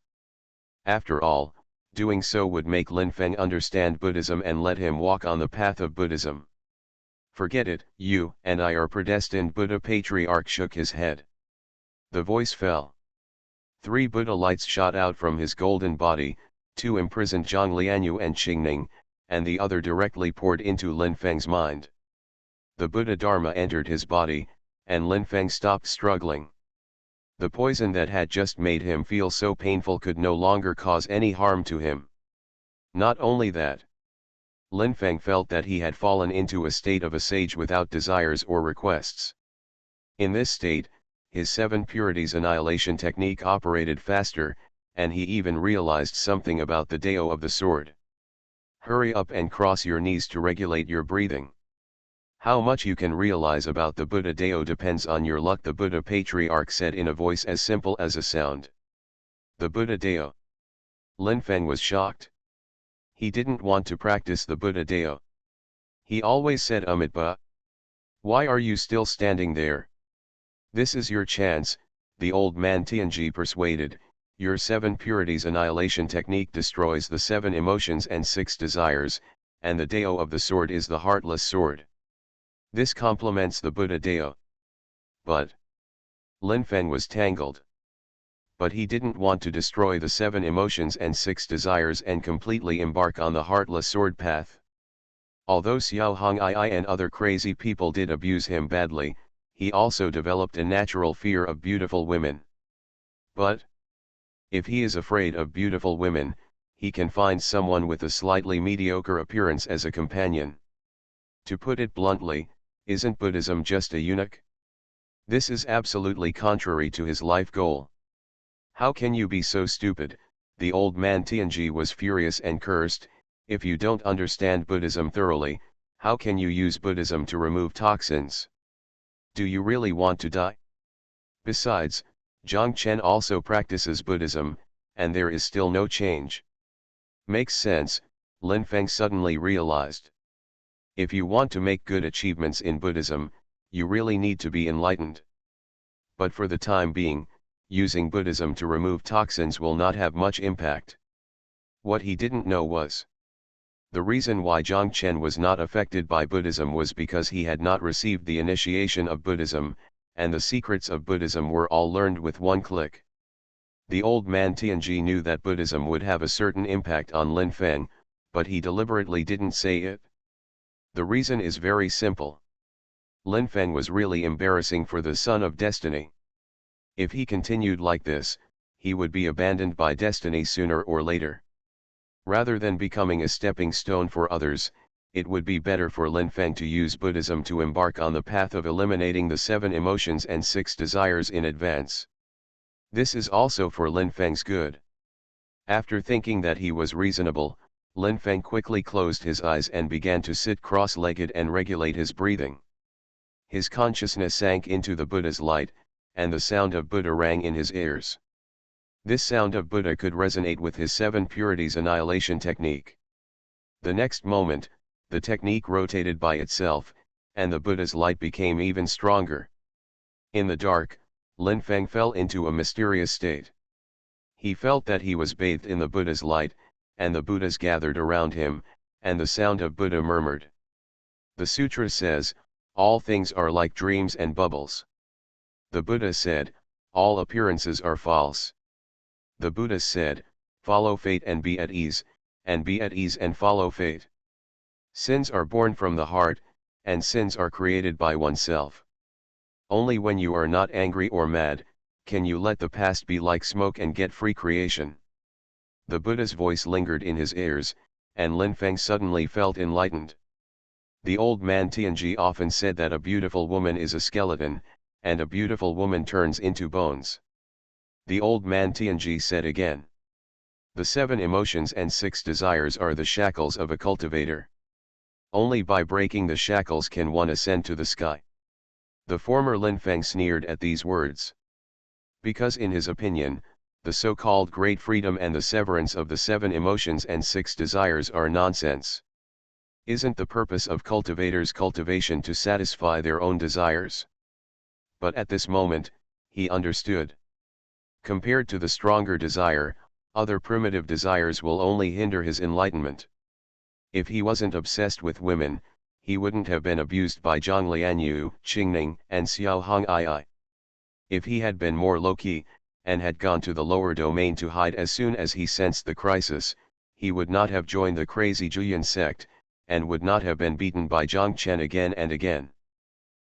After all, doing so would make Lin Feng understand Buddhism and let him walk on the path of Buddhism. Forget it, you and I are predestined. Buddha Patriarch shook his head. The voice fell. 3 Buddha lights shot out from his golden body, 2 imprisoned Zhang Lianyu and Qingning, and the other directly poured into Lin Feng's mind. The Buddha Dharma entered his body, and Lin Feng stopped struggling. The poison that had just made him feel so painful could no longer cause any harm to him. Not only that, Lin Feng felt that he had fallen into a state of a sage without desires or requests. In this state, his 7 purities annihilation technique operated faster, and he even realized something about the Dao of the sword. Hurry up and cross your knees to regulate your breathing. How much you can realize about the Buddha Dao depends on your luck, the Buddha Patriarch said in a voice as simple as a sound. The Buddha Dao. Lin Feng was shocked. He didn't want to practice the Buddha Dao. He always said Amitba. Why are you still standing there? This is your chance, the old man Tianji persuaded. Your 7 purities annihilation technique destroys the 7 emotions and 6 desires, and the Dao of the sword is the heartless sword. This complements the Buddha Dao. But Lin Feng was tangled. But he didn't want to destroy the 7 emotions and 6 desires and completely embark on the heartless sword path. Although Xiao Hong'ai and other crazy people did abuse him badly, he also developed a natural fear of beautiful women. But if he is afraid of beautiful women, he can find someone with a slightly mediocre appearance as a companion. To put it bluntly, isn't Buddhism just a eunuch? This is absolutely contrary to his life goal. How can you be so stupid? The old man Tianji was furious and cursed. If you don't understand Buddhism thoroughly, how can you use Buddhism to remove toxins? Do you really want to die? Besides, Zhang Chen also practices Buddhism, and there is still no change. Makes sense, Lin Feng suddenly realized. If you want to make good achievements in Buddhism, you really need to be enlightened. But for the time being, using Buddhism to remove toxins will not have much impact. What he didn't know was, the reason why Zhang Chen was not affected by Buddhism was because he had not received the initiation of Buddhism, and the secrets of Buddhism were all learned with one click. The old man Tianji knew that Buddhism would have a certain impact on Lin Feng, but he deliberately didn't say it. The reason is very simple. Lin Feng was really embarrassing for the Son of Destiny. If he continued like this, he would be abandoned by destiny sooner or later. Rather than becoming a stepping stone for others, it would be better for Lin Feng to use Buddhism to embark on the path of eliminating the 7 emotions and 6 desires in advance. This is also for Lin Feng's good. After thinking that he was reasonable, Lin Feng quickly closed his eyes and began to sit cross-legged and regulate his breathing. His consciousness sank into the Buddha's light, and the sound of Buddha rang in his ears. This sound of Buddha could resonate with his 7 purities annihilation technique. The next moment, the technique rotated by itself, and the Buddha's light became even stronger. In the dark, Lin Feng fell into a mysterious state. He felt that he was bathed in the Buddha's light, and the Buddhas gathered around him, and the sound of Buddha murmured. The sutra says, all things are like dreams and bubbles. The Buddha said, all appearances are false. The Buddha said, follow fate and be at ease, and be at ease and follow fate. Sins are born from the heart, and sins are created by oneself. Only when you are not angry or mad, can you let the past be like smoke and get free creation. The Buddha's voice lingered in his ears, and Lin Feng suddenly felt enlightened. The old man Tianji often said that a beautiful woman is a skeleton, and a beautiful woman turns into bones. The old man Tianji said again. The 7 emotions and 6 desires are the shackles of a cultivator. Only by breaking the shackles can one ascend to the sky. The former Lin Feng sneered at these words. Because in his opinion, the so-called great freedom and the severance of the 7 emotions and 6 desires are nonsense. Isn't the purpose of cultivators' cultivation to satisfy their own desires? But at this moment, he understood. Compared to the stronger desire, other primitive desires will only hinder his enlightenment. If he wasn't obsessed with women, he wouldn't have been abused by Zhang Lianyu, Qingning, and Xiao Hong'ai. If he had been more low-key, and had gone to the lower domain to hide as soon as he sensed the crisis, he would not have joined the crazy Julian sect, and would not have been beaten by Zhang Chen again and again.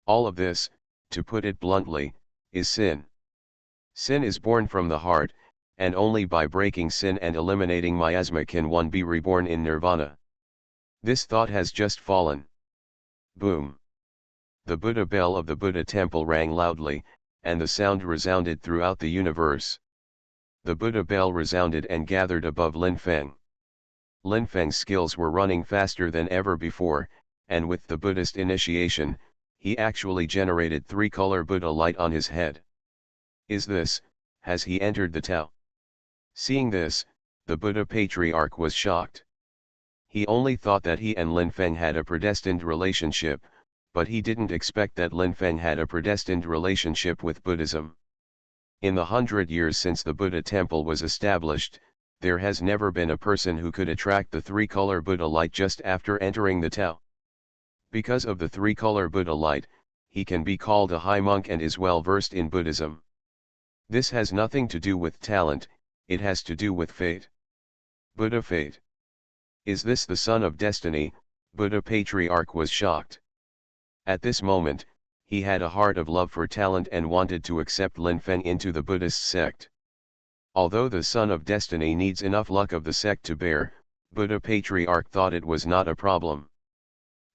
All of this, to put it bluntly, is sin. Sin is born from the heart, and only by breaking sin and eliminating miasma can one be reborn in nirvana. This thought has just fallen. Boom! The Buddha bell of the Buddha temple rang loudly, and the sound resounded throughout the universe. The Buddha bell resounded and gathered above Lin Feng. Lin Feng's skills were running faster than ever before, and with the Buddhist initiation, he actually generated 3-color Buddha light on his head. Has he entered the Tao? Seeing this, the Buddha patriarch was shocked. He only thought that he and Lin Feng had a predestined relationship, but he didn't expect that Lin Feng had a predestined relationship with Buddhism. In the 100 years since the Buddha temple was established, there has never been a person who could attract the 3-color Buddha light just after entering the Tao. Because of the 3-color Buddha light, he can be called a high monk and is well versed in Buddhism. This has nothing to do with talent, it has to do with fate. Buddha fate. Is this the son of destiny? Buddha patriarch was shocked. At this moment, he had a heart of love for talent and wanted to accept Lin Feng into the Buddhist sect. Although the son of destiny needs enough luck of the sect to bear, Buddha patriarch thought it was not a problem.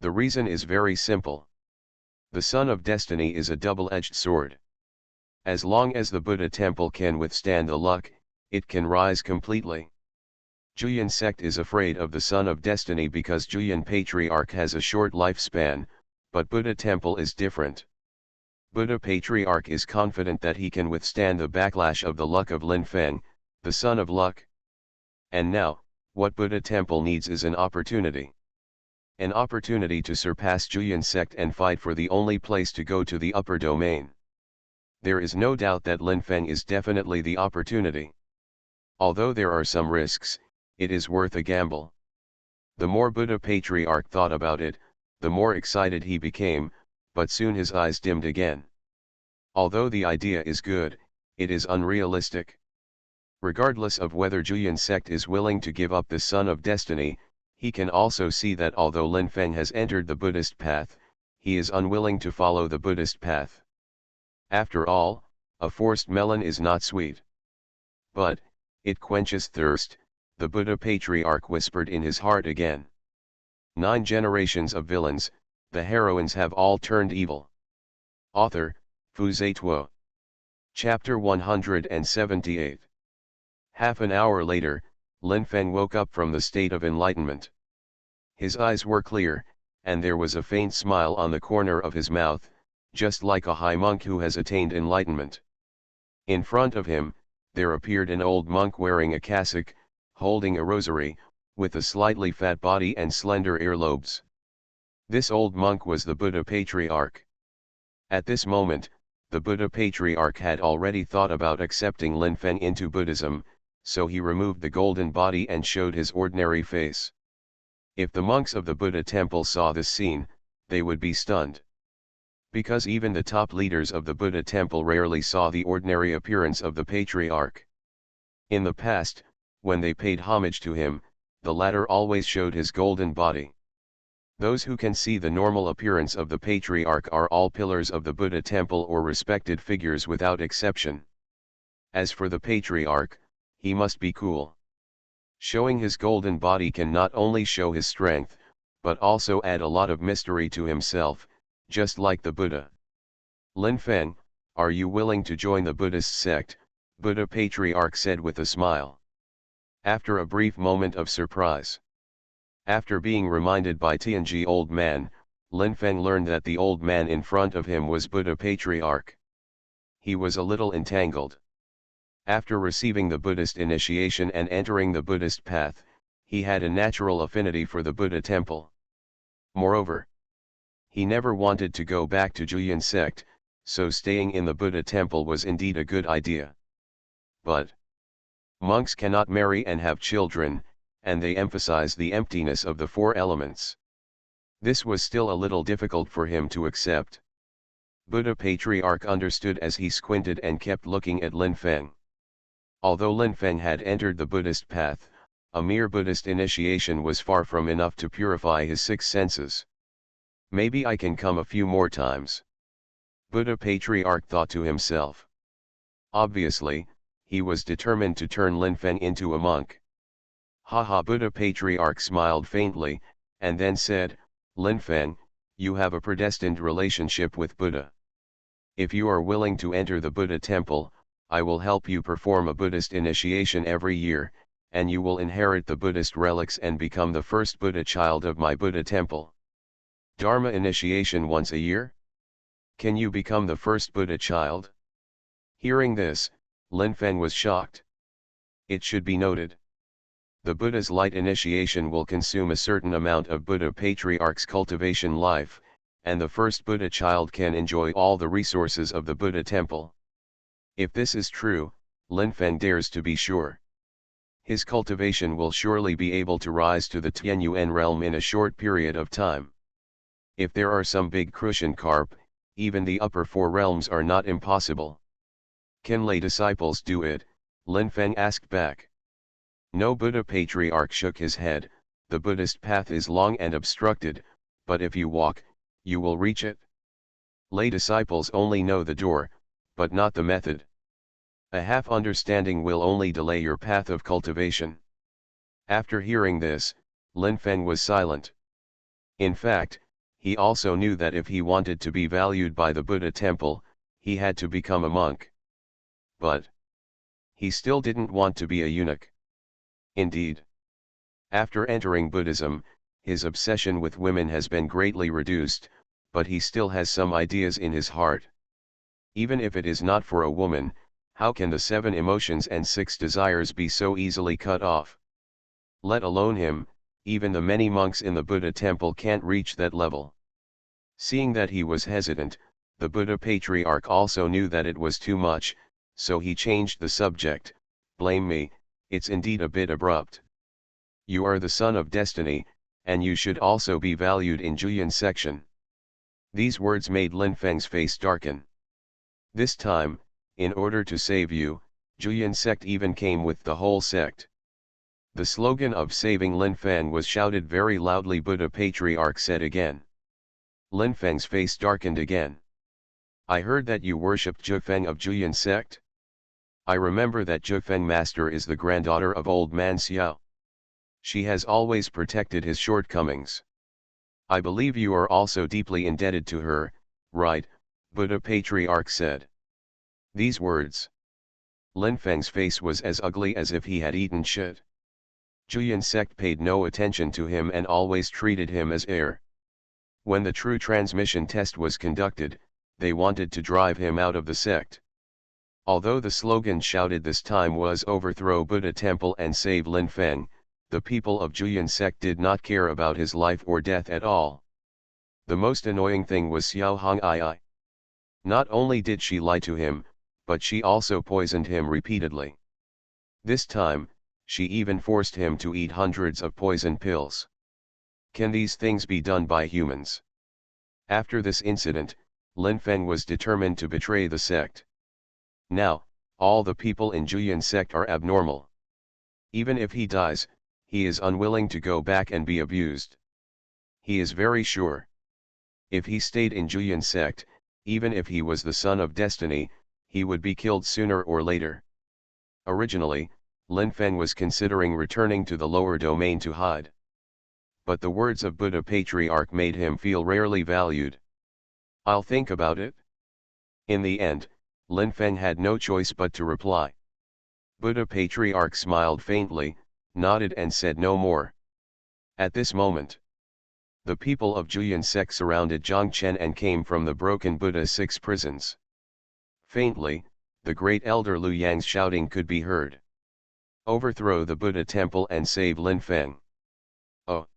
The reason is very simple. The son of destiny is a double-edged sword. As long as the Buddha temple can withstand the luck, it can rise completely. Julian sect is afraid of the son of destiny because Julian patriarch has a short lifespan, but Buddha temple is different. Buddha patriarch is confident that he can withstand the backlash of the luck of Lin Feng, the son of luck. And now, what Buddha temple needs is an opportunity. An opportunity to surpass Julian sect and fight for the only place to go to the upper domain. There is no doubt that Lin Feng is definitely the opportunity. Although there are some risks, it is worth a gamble. The more Buddha patriarch thought about it, the more excited he became, but soon his eyes dimmed again. Although the idea is good, it is unrealistic. Regardless of whether Julian sect is willing to give up the son of destiny, he can also see that although Lin Feng has entered the Buddhist path, he is unwilling to follow the Buddhist path. After all, a forced melon is not sweet. But, it quenches thirst, the Buddha patriarch whispered in his heart again. 9 generations of villains, the heroines have all turned evil. Author, Xuanhuan. Chapter 178. Half an hour later, Lin Feng woke up from the state of enlightenment. His eyes were clear, and there was a faint smile on the corner of his mouth, just like a high monk who has attained enlightenment. In front of him, there appeared an old monk wearing a cassock, holding a rosary, with a slightly fat body and slender earlobes. This old monk was the Buddha patriarch. At this moment, the Buddha patriarch had already thought about accepting Lin Feng into Buddhism, so he removed the golden body and showed his ordinary face. If the monks of the Buddha temple saw this scene, they would be stunned. Because even the top leaders of the Buddha temple rarely saw the ordinary appearance of the patriarch. In the past, when they paid homage to him, the latter always showed his golden body. Those who can see the normal appearance of the patriarch are all pillars of the Buddha temple or respected figures without exception. As for the patriarch, he must be cool. Showing his golden body can not only show his strength, but also add a lot of mystery to himself, just like the Buddha. Lin Feng, are you willing to join the Buddhist sect? Buddha Patriarch said with a smile. After a brief moment of surprise. After being reminded by Tianji old man, Lin Feng learned that the old man in front of him was Buddha Patriarch. He was a little entangled. After receiving the Buddhist initiation and entering the Buddhist path, he had a natural affinity for the Buddha temple. Moreover, he never wanted to go back to Julian sect, so staying in the Buddha temple was indeed a good idea. But monks cannot marry and have children, and they emphasize the emptiness of the four elements. This was still a little difficult for him to accept. Buddha Patriarch understood as he squinted and kept looking at Lin Feng. Although Lin Feng had entered the Buddhist path, a mere Buddhist initiation was far from enough to purify his six senses. Maybe I can come a few more times. Buddha Patriarch thought to himself. Obviously, he was determined to turn Lin Feng into a monk. Haha, Buddha Patriarch smiled faintly, and then said, Lin Feng, you have a predestined relationship with Buddha. If you are willing to enter the Buddha temple, I will help you perform a Buddhist initiation every year, and you will inherit the Buddhist relics and become the first Buddha child of my Buddha temple. Dharma initiation once a year? Can you become the first Buddha child? Hearing this, Lin Feng was shocked. It should be noted. The Buddha's light initiation will consume a certain amount of Buddha Patriarch's cultivation life, and the first Buddha child can enjoy all the resources of the Buddha temple. If this is true, Lin Feng dares to be sure. His cultivation will surely be able to rise to the Tianyuan realm in a short period of time. If there are some big crucian carp, even the upper four realms are not impossible. Can lay disciples do it? Lin Feng asked back. No, Buddha Patriarch shook his head. The Buddhist path is long and obstructed, but if you walk, you will reach it. Lay disciples only know the door, but not the method. A half understanding will only delay your path of cultivation. After hearing this, Lin Feng was silent. In fact, he also knew that if he wanted to be valued by the Buddha temple, he had to become a monk. But he still didn't want to be a eunuch. Indeed, after entering Buddhism, his obsession with women has been greatly reduced, but he still has some ideas in his heart. Even if it is not for a woman, how can the 7 emotions and 6 desires be so easily cut off? Let alone him, even the many monks in the Buddha temple can't reach that level. Seeing that he was hesitant, the Buddha Patriarch also knew that it was too much, so he changed the subject. Blame me, it's indeed a bit abrupt. You are the son of destiny, and you should also be valued in Julian section. These words made Lin Feng's face darken. This time, in order to save you, Julian sect even came with the whole sect. The slogan of saving Lin Feng was shouted very loudly. Buddha Patriarch said again. Lin Feng's face darkened again. I heard that you worshipped Zhufeng of Julian sect. I remember that Zhufeng master is the granddaughter of old man Xiao. She has always protected his shortcomings. I believe you are also deeply indebted to her, right? Buddha Patriarch said. These words. Lin Feng's face was as ugly as if he had eaten shit. Julian sect paid no attention to him and always treated him as heir. When the true transmission test was conducted, they wanted to drive him out of the sect. Although the slogan shouted this time was overthrow Buddha temple and save Lin Feng, the people of Julian sect did not care about his life or death at all. The most annoying thing was Xiao Hong'ai. Not only did she lie to him, but she also poisoned him repeatedly. This time, she even forced him to eat hundreds of poison pills. Can these things be done by humans? After this incident, Lin Feng was determined to betray the sect. Now, all the people in Julian's sect are abnormal. Even if he dies, he is unwilling to go back and be abused. He is very sure. If he stayed in Julian's sect, even if he was the son of destiny, he would be killed sooner or later. Originally, Lin Feng was considering returning to the lower domain to hide. But the words of Buddha Patriarch made him feel rarely valued. "I'll think about it." In the end, Lin Feng had no choice but to reply. Buddha Patriarch smiled faintly, nodded and said no more. At this moment, the people of Julian sect surrounded Zhang Chen and came from the broken Buddha's 6 prisons. Faintly, the great elder Lu Yang's shouting could be heard. "Overthrow the Buddha temple and save Lin Feng." Oh!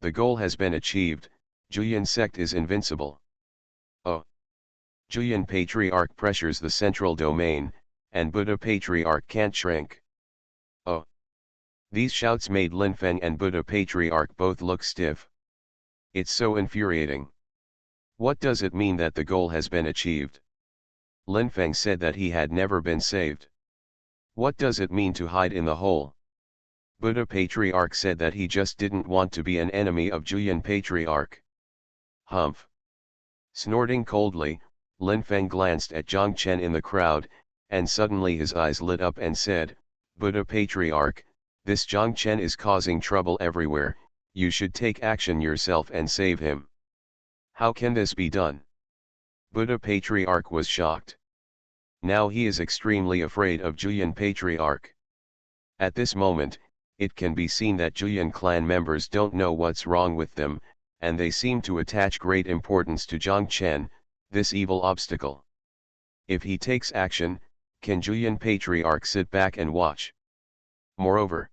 The goal has been achieved, Julian sect is invincible. Oh! Julian Patriarch pressures the central domain, and Buddha Patriarch can't shrink. Oh! These shouts made Lin Feng and Buddha Patriarch both look stiff. It's so infuriating. What does it mean that the goal has been achieved? Lin Feng said that he had never been saved. What does it mean to hide in the hole? Buddha Patriarch said that he just didn't want to be an enemy of Julian Patriarch. Humph! Snorting coldly, Lin Feng glanced at Zhang Chen in the crowd, and suddenly his eyes lit up and said, "Buddha Patriarch, this Zhang Chen is causing trouble everywhere, you should take action yourself and save him." "How can this be done?" Buddha Patriarch was shocked. Now he is extremely afraid of Julian Patriarch. At this moment, it can be seen that Julian clan members don't know what's wrong with them, and they seem to attach great importance to Zhang Chen, this evil obstacle. If he takes action, can Julian Patriarch sit back and watch? Moreover,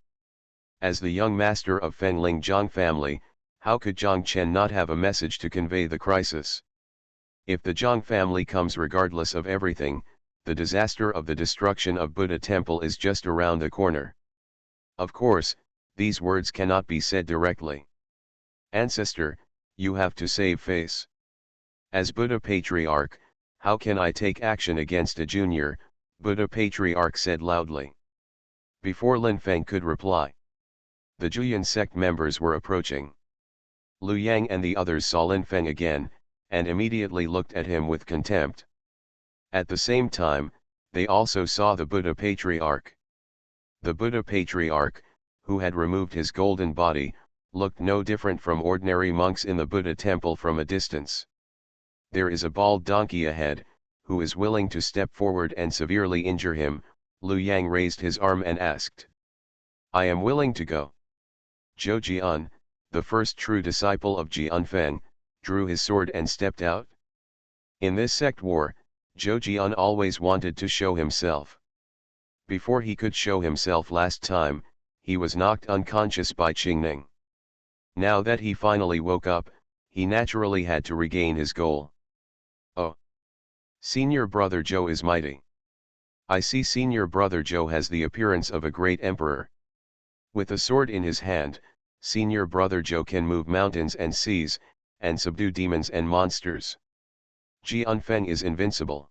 as the young master of Fengling Zhang family, how could Zhang Chen not have a message to convey the crisis? If the Zhang family comes regardless of everything, the disaster of the destruction of Buddha temple is just around the corner. Of course, these words cannot be said directly. "Ancestor, you have to save face." As Buddha Patriarch, "How can I take action against a junior?" Buddha Patriarch said loudly. Before Lin Feng could reply, the Julian sect members were approaching. Lu Yang and the others saw Lin Feng again, and immediately looked at him with contempt. At the same time, they also saw the Buddha Patriarch. The Buddha Patriarch, who had removed his golden body, looked no different from ordinary monks in the Buddha temple from a distance. There is a bald donkey ahead, who is willing to step forward and severely injure him. Lu Yang raised his arm and asked, "I am willing to go." Zhou Jian, the first true disciple of Jian Feng, drew his sword and stepped out. In this sect war, Zhou Jian always wanted to show himself. Before he could show himself last time, he was knocked unconscious by Qingning. Now that he finally woke up, he naturally had to regain his goal. Oh! Senior brother Zhou is mighty. I see senior brother Zhou has the appearance of a great emperor. With a sword in his hand, senior brother Zhou can move mountains and seas, and subdue demons and monsters. Jian Feng is invincible.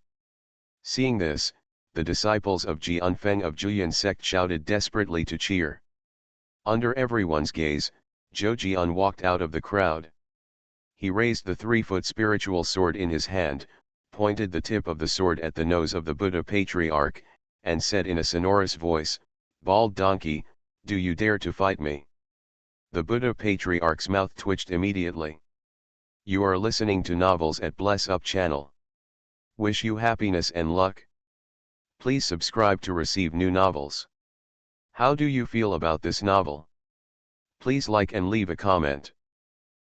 Seeing this, the disciples of Jian Feng of Julian sect shouted desperately to cheer. Under everyone's gaze, Zhou Jian walked out of the crowd. He raised the 3-foot spiritual sword in his hand, pointed the tip of the sword at the nose of the Buddha Patriarch, and said in a sonorous voice, "Bald donkey, do you dare to fight me?" The Buddha Patriarch's mouth twitched immediately. You are listening to novels at Bless Up channel. Wish you happiness and luck. Please subscribe to receive new novels. How do you feel about this novel? Please like and leave a comment.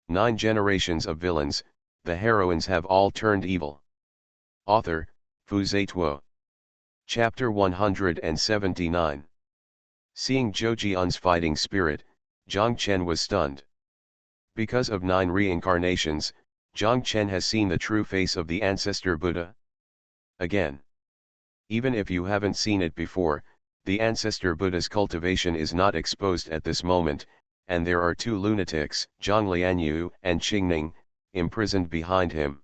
9 generations of villains, the heroines have all turned evil. Author, Fu Zituo. Chapter 179. Seeing Zhou Jian's fighting spirit, Zhang Chen was stunned. Because of 9 reincarnations, Zhang Chen has seen the true face of the ancestor Buddha. Again. Even if you haven't seen it before, the ancestor Buddha's cultivation is not exposed at this moment, and there are 2 lunatics, Zhang Lianyu and Qingning, imprisoned behind him.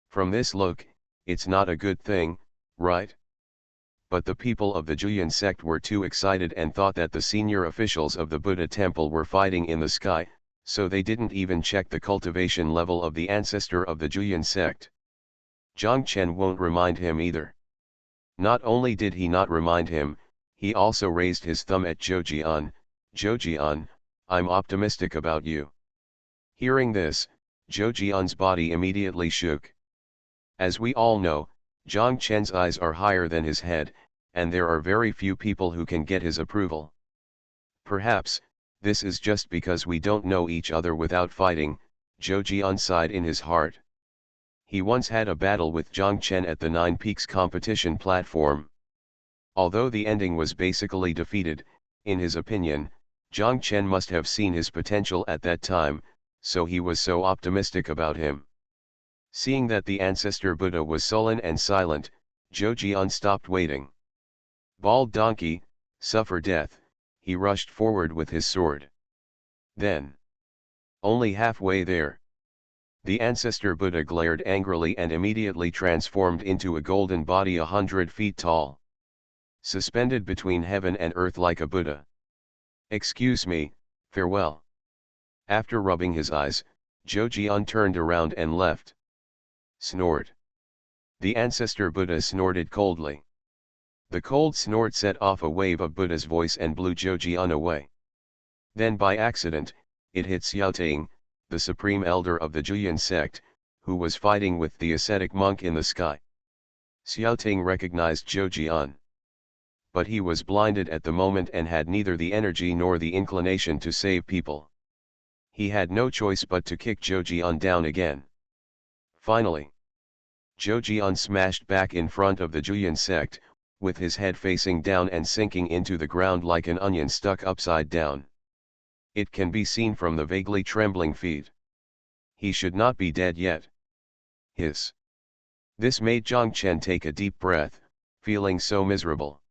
From this look, it's not a good thing, right? But the people of the Julian sect were too excited and thought that the senior officials of the Buddha temple were fighting in the sky, so they didn't even check the cultivation level of the ancestor of the Julian sect. Zhang Chen won't remind him either. Not only did he not remind him, he also raised his thumb at Zhou Jian, I'm optimistic about you. Hearing this, Zhou Jian's body immediately shook. As we all know, Zhang Chen's eyes are higher than his head, and there are very few people who can get his approval. Perhaps, this is just because we don't know each other without fighting, Zhou Jian sighed in his heart. He once had a battle with Zhang Chen at the Nine Peaks competition platform. Although the ending was basically defeated, in his opinion, Zhang Chen must have seen his potential at that time, so he was so optimistic about him. Seeing that the ancestor Buddha was sullen and silent, Zhou Jian stopped waiting. Bald donkey, suffer death, he rushed forward with his sword. Then, only halfway there, the ancestor Buddha glared angrily and immediately transformed into a golden body 100 feet tall, suspended between heaven and earth like a Buddha. Excuse me, farewell. After rubbing his eyes, Zhou Jian turned around and left. Snort. The ancestor Buddha snorted coldly. The cold snort set off a wave of Buddha's voice and blew Zhou Jian away. Then by accident, it hit Xiaoting, the supreme elder of the Julian sect, who was fighting with the ascetic monk in the sky. Xiaoting recognized Zhou Jian. But he was blinded at the moment and had neither the energy nor the inclination to save people. He had no choice but to kick Zhou Jian down again. Finally, Zhou Jian smashed back in front of the Julian sect, with his head facing down and sinking into the ground like an onion stuck upside down. It can be seen from the vaguely trembling feet. He should not be dead yet. Hiss. This made Zhang Chen take a deep breath, feeling so miserable.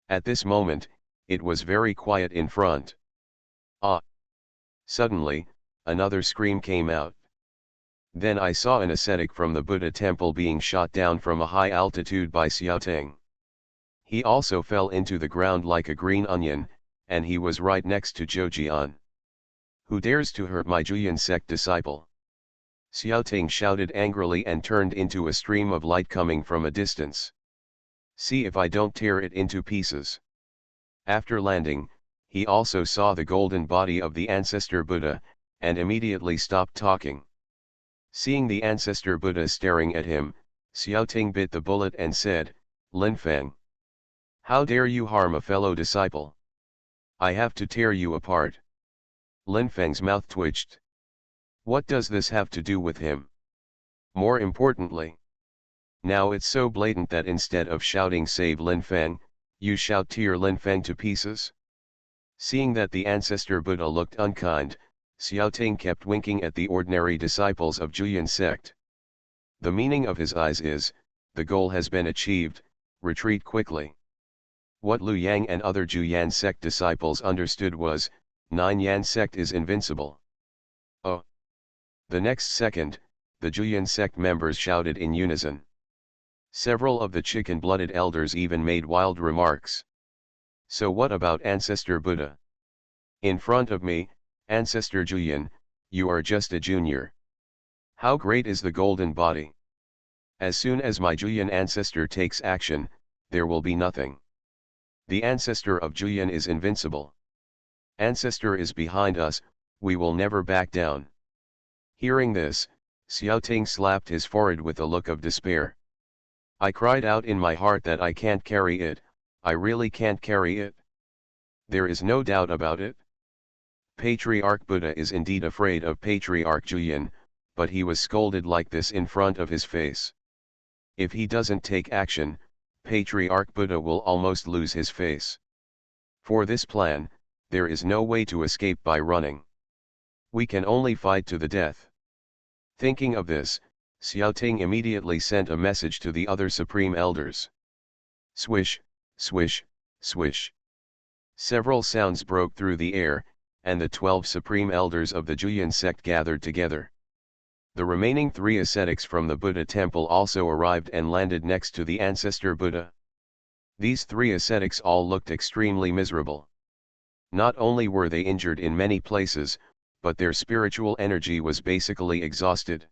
At this moment, it was very quiet in front. Ah! Suddenly, another scream came out. Then I saw an ascetic from the Buddha temple being shot down from a high altitude by Xiaoting. He also fell into the ground like a green onion, and he was right next to Zhou Jian. Who dares to hurt my Julian sect disciple? Xiaoting shouted angrily and turned into a stream of light coming from a distance. See if I don't tear it into pieces. After landing, he also saw the golden body of the ancestor Buddha, and immediately stopped talking. Seeing the ancestor Buddha staring at him, Xiaoting bit the bullet and said, Linfeng. How dare you harm a fellow disciple? I have to tear you apart. Linfeng's mouth twitched. What does this have to do with him? More importantly, now it's so blatant that instead of shouting save Linfeng, you shout tear Linfeng to pieces? Seeing that the ancestor Buddha looked unkind, Xiaoting kept winking at the ordinary disciples of Julian sect. The meaning of his eyes is, the goal has been achieved, retreat quickly. What Liu Yang and other Julian sect disciples understood was, Nine Yan sect is invincible. Oh! The next second, the Julian sect members shouted in unison. Several of the chicken-blooded elders even made wild remarks. So what about Ancestor Buddha? In front of me, Ancestor Julian, you are just a junior. How great is the golden body? As soon as my Julian ancestor takes action, there will be nothing. The ancestor of Julian is invincible. Ancestor is behind us, we will never back down. Hearing this, Xiaoting slapped his forehead with a look of despair. I cried out in my heart that I can't carry it, I really can't carry it. There is no doubt about it. Patriarch Buddha is indeed afraid of Patriarch Julian, but he was scolded like this in front of his face. If he doesn't take action, Patriarch Buddha will almost lose his face. For this plan, there is no way to escape by running. We can only fight to the death. Thinking of this, Xiaoting immediately sent a message to the other supreme elders. Swish, swish, swish. Several sounds broke through the air, and the 12 supreme elders of the Julian sect gathered together. The remaining 3 ascetics from the Buddha temple also arrived and landed next to the ancestor Buddha. These 3 ascetics all looked extremely miserable. Not only were they injured in many places, but their spiritual energy was basically exhausted.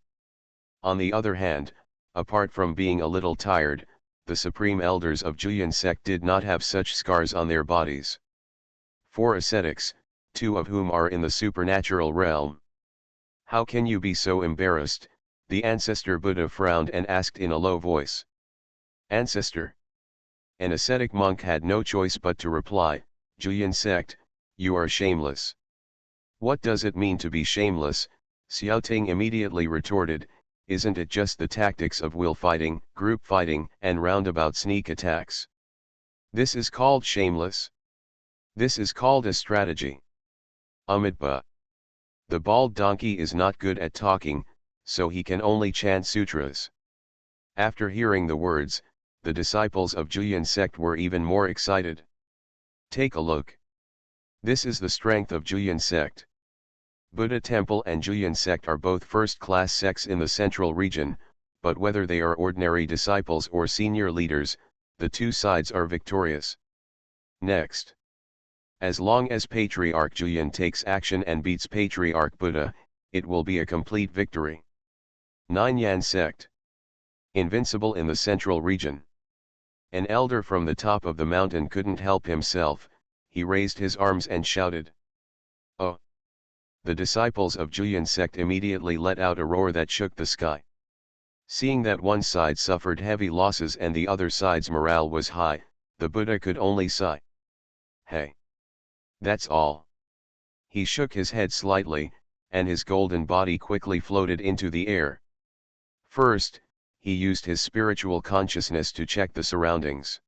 On the other hand, apart from being a little tired, the supreme elders of Julian sect did not have such scars on their bodies. 4 ascetics, 2 of whom are in the supernatural realm. How can you be so embarrassed? The ancestor Buddha frowned and asked in a low voice. Ancestor. An ascetic monk had no choice but to reply, Julian sect, you are shameless. What does it mean to be shameless? Xiaoting immediately retorted, isn't it just the tactics of will fighting, group fighting, and roundabout sneak attacks? This is called shameless. This is called a strategy. Amitabha. The bald donkey is not good at talking, so he can only chant sutras. After hearing the words, the disciples of Julian sect were even more excited. Take a look. This is the strength of Julian sect. Buddha temple and Julian sect are both first-class sects in the central region, but whether they are ordinary disciples or senior leaders, the 2 sides are victorious. Next. As long as Patriarch Julian takes action and beats Patriarch Buddha, it will be a complete victory. 9 Yan sect. Invincible in the central region. An elder from the top of the mountain couldn't help himself, he raised his arms and shouted. Oh! The disciples of Julian sect immediately let out a roar that shook the sky. Seeing that one side suffered heavy losses and the other side's morale was high, the Buddha could only sigh. Hey! That's all. He shook his head slightly, and his golden body quickly floated into the air. First, he used his spiritual consciousness to check the surroundings.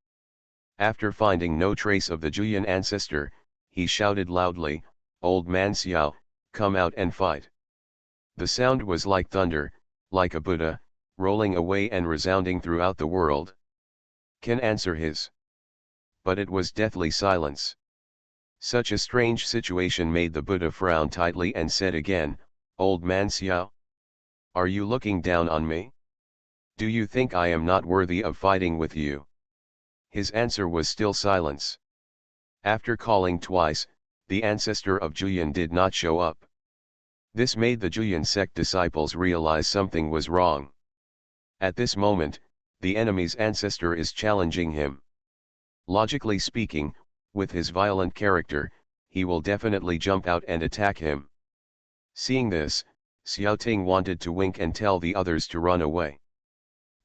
After finding no trace of the Julian ancestor, he shouted loudly, Old man Xiao, come out and fight. The sound was like thunder, like a Buddha, rolling away and resounding throughout the world. Can answer his. But it was deathly silence. Such a strange situation made the Buddha frown tightly and said again, Old man Xiao. Are you looking down on me? Do you think I am not worthy of fighting with you? His answer was still silence. After calling twice, the ancestor of Julian did not show up. This made the Julian sect disciples realize something was wrong. At this moment, the enemy's ancestor is challenging him. Logically speaking, with his violent character, he will definitely jump out and attack him. Seeing this, Xiaoting wanted to wink and tell the others to run away.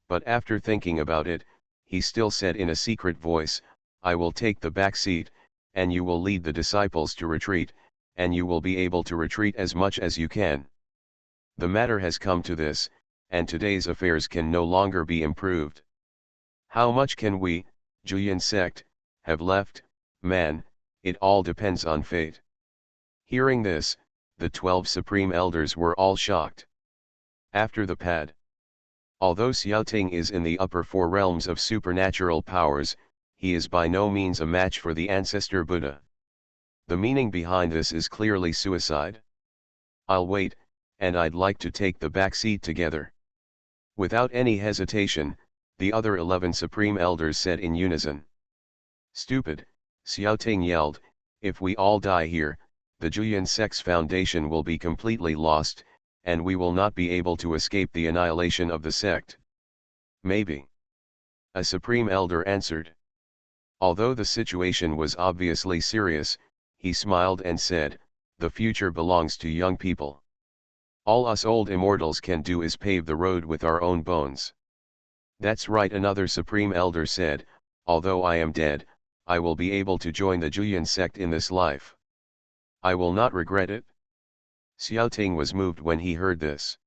But after thinking about it, he still said in a secret voice, I will take the back seat, and you will lead the disciples to retreat, and you will be able to retreat as much as you can. The matter has come to this, and today's affairs can no longer be improved. How much can we, Julian sect, have left? Man, it all depends on fate. Hearing this, the 12 supreme elders were all shocked. After the pad. Although Xiaoting is in the upper 4 realms of supernatural powers, he is by no means a match for the ancestor Buddha. The meaning behind this is clearly suicide. I'll wait, and I'd like to take the back seat together. Without any hesitation, the other 11 supreme elders said in unison. Stupid, Xiaoting yelled, if we all die here, the Julian sect's foundation will be completely lost, and we will not be able to escape the annihilation of the sect. Maybe. A supreme elder answered. Although the situation was obviously serious, he smiled and said, the future belongs to young people. All us old immortals can do is pave the road with our own bones. That's right, another supreme elder said, although I am dead, I will be able to join the Julian sect in this life. I will not regret it. Xiaoting was moved when he heard this.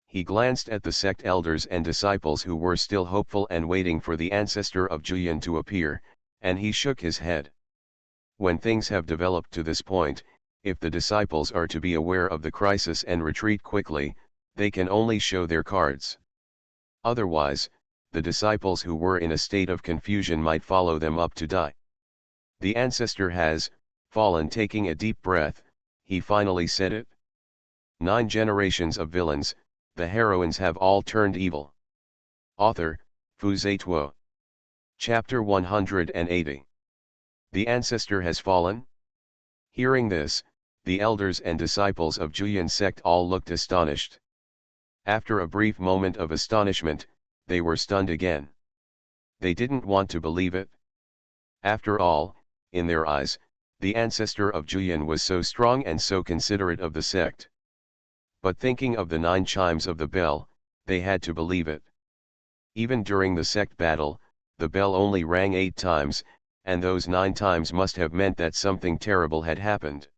He glanced at the sect elders and disciples who were still hopeful and waiting for the ancestor of Julian to appear, and he shook his head. When things have developed to this point, if the disciples are to be aware of the crisis and retreat quickly, they can only show their cards. Otherwise, the disciples who were in a state of confusion might follow them up to die. The ancestor has fallen. Taking a deep breath, he finally said it. 9 generations of villains, the heroines have all turned evil. Author, Xuanhuan. Chapter 180. The ancestor has fallen? Hearing this, the elders and disciples of Juyan sect all looked astonished. After a brief moment of astonishment, they were stunned again. They didn't want to believe it. After all, in their eyes, the ancestor of Juyan was so strong and so considerate of the sect. But thinking of the 9 chimes of the bell, they had to believe it. Even during the sect battle, the bell only rang 8 times, and those 9 times must have meant that something terrible had happened.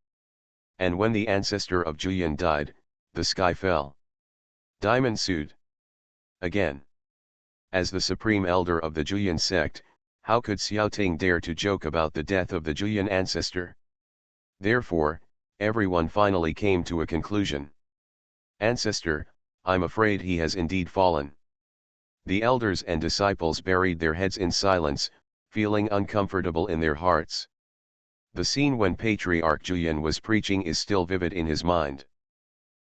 And when the ancestor of Juyan died, the sky fell. Diamond sued. Again. As the supreme elder of the Juyan sect, how could Xiaoting dare to joke about the death of the Juyan ancestor? Therefore, everyone finally came to a conclusion. Ancestor, I'm afraid he has indeed fallen. The elders and disciples buried their heads in silence, feeling uncomfortable in their hearts. The scene when Patriarch Juyan was preaching is still vivid in his mind.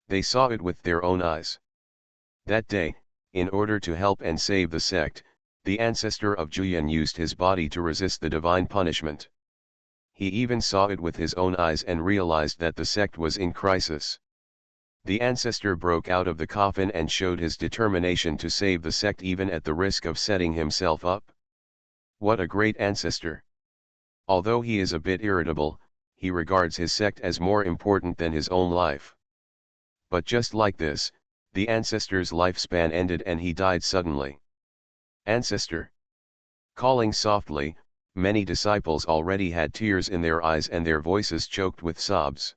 They saw it with their own eyes. That day, in order to help and save the sect, the ancestor of Juyan used his body to resist the divine punishment. He even saw it with his own eyes and realized that the sect was in crisis. The ancestor broke out of the coffin and showed his determination to save the sect even at the risk of setting himself up. What a great ancestor! Although he is a bit irritable, he regards his sect as more important than his own life. But just like this, the ancestor's lifespan ended and he died suddenly. Ancestor! Calling softly, many disciples already had tears in their eyes and their voices choked with sobs.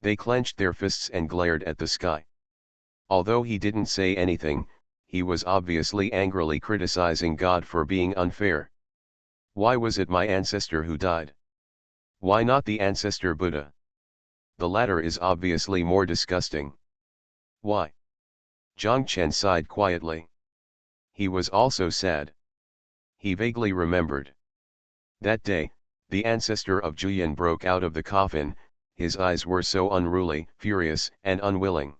They clenched their fists and glared at the sky. Although he didn't say anything, he was obviously angrily criticizing God for being unfair. Why was it my ancestor who died? Why not the ancestor Buddha? The latter is obviously more disgusting. Why? Zhang Chen sighed quietly. He was also sad. He vaguely remembered. That day, the ancestor of Juyan broke out of the coffin. His eyes were so unruly, furious, and unwilling.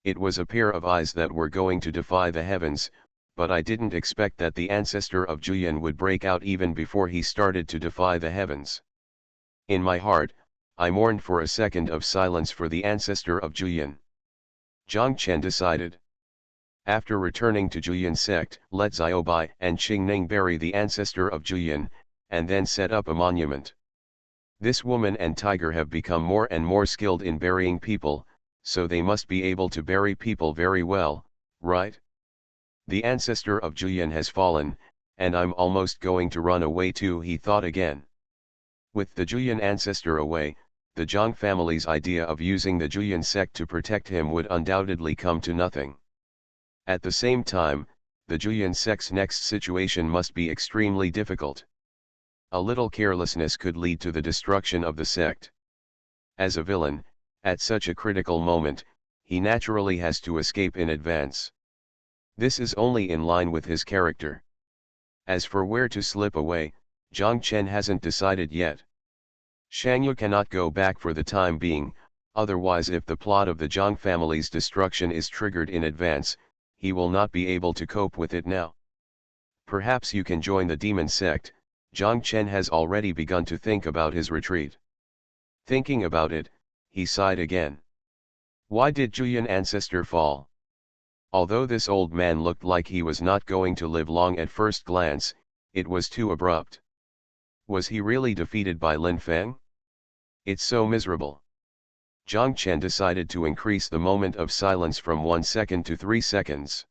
It was a pair of eyes that were going to defy the heavens, but I didn't expect that the ancestor of Juyan would break out even before he started to defy the heavens. In my heart, I mourned for a second of silence for the ancestor of Juyan. Zhang Chen decided. After returning to Juyan sect, let Xiaobai and Qingning bury the ancestor of Juyan, and then set up a monument. This woman and tiger have become more and more skilled in burying people, so they must be able to bury people very well, right? The ancestor of Juyan has fallen, and I'm almost going to run away too, he thought again. With the Juyan ancestor away, the Zhang family's idea of using the Juyan sect to protect him would undoubtedly come to nothing. At the same time, the Juyan sect's next situation must be extremely difficult. A little carelessness could lead to the destruction of the sect. As a villain, at such a critical moment, he naturally has to escape in advance. This is only in line with his character. As for where to slip away, Zhang Chen hasn't decided yet. Shangyu cannot go back for the time being, otherwise if the plot of the Zhang family's destruction is triggered in advance, he will not be able to cope with it now. Perhaps you can join the demon sect. Zhang Chen has already begun to think about his retreat. Thinking about it, he sighed again. Why did Juyan ancestor fall? Although this old man looked like he was not going to live long at first glance, it was too abrupt. Was he really defeated by Lin Feng? It's so miserable. Zhang Chen decided to increase the moment of silence from 1 second to 3 seconds.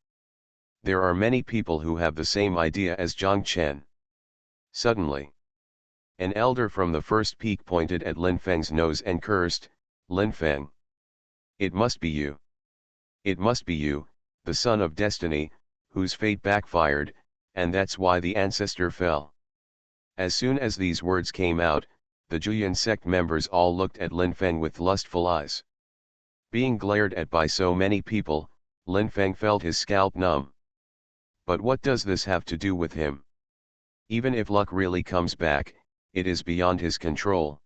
There are many people who have the same idea as Zhang Chen. Suddenly, an elder from the first peak pointed at Lin Feng's nose and cursed, "Lin Feng! It must be you. It must be you, the son of destiny, whose fate backfired, and that's why the ancestor fell." As soon as these words came out, the Juyan sect members all looked at Lin Feng with lustful eyes. Being glared at by so many people, Lin Feng felt his scalp numb. But what does this have to do with him? Even if luck really comes back, it is beyond his control.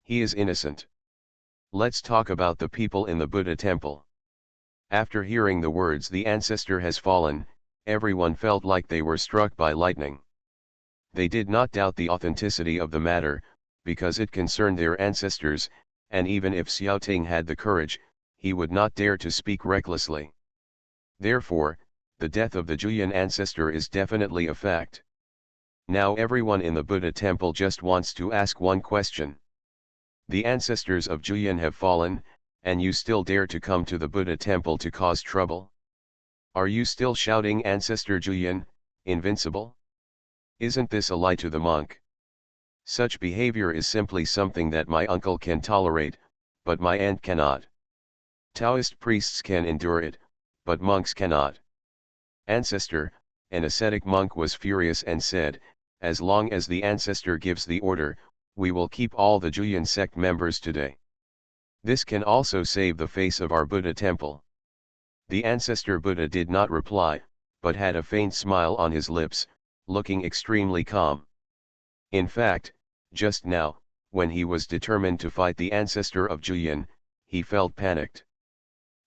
He is innocent. Let's talk about the people in the Buddha temple. After hearing the words "the ancestor has fallen," everyone felt like they were struck by lightning. They did not doubt the authenticity of the matter, because it concerned their ancestors, and even if Xiaoting had the courage, he would not dare to speak recklessly. Therefore, the death of the Juyan ancestor is definitely a fact. Now everyone in the Buddha temple just wants to ask one question. The ancestors of Juyan have fallen, and you still dare to come to the Buddha temple to cause trouble? Are you still shouting Ancestor Juyan, invincible? Isn't this a lie to the monk? Such behavior is simply something that my uncle can tolerate, but my aunt cannot. Taoist priests can endure it, but monks cannot. Ancestor, an ascetic monk, was furious and said, "As long as the ancestor gives the order, we will keep all the Juyan sect members today. This can also save the face of our Buddha temple." The ancestor Buddha did not reply, but had a faint smile on his lips, looking extremely calm. In fact, just now, when he was determined to fight the ancestor of Juyan, he felt panicked.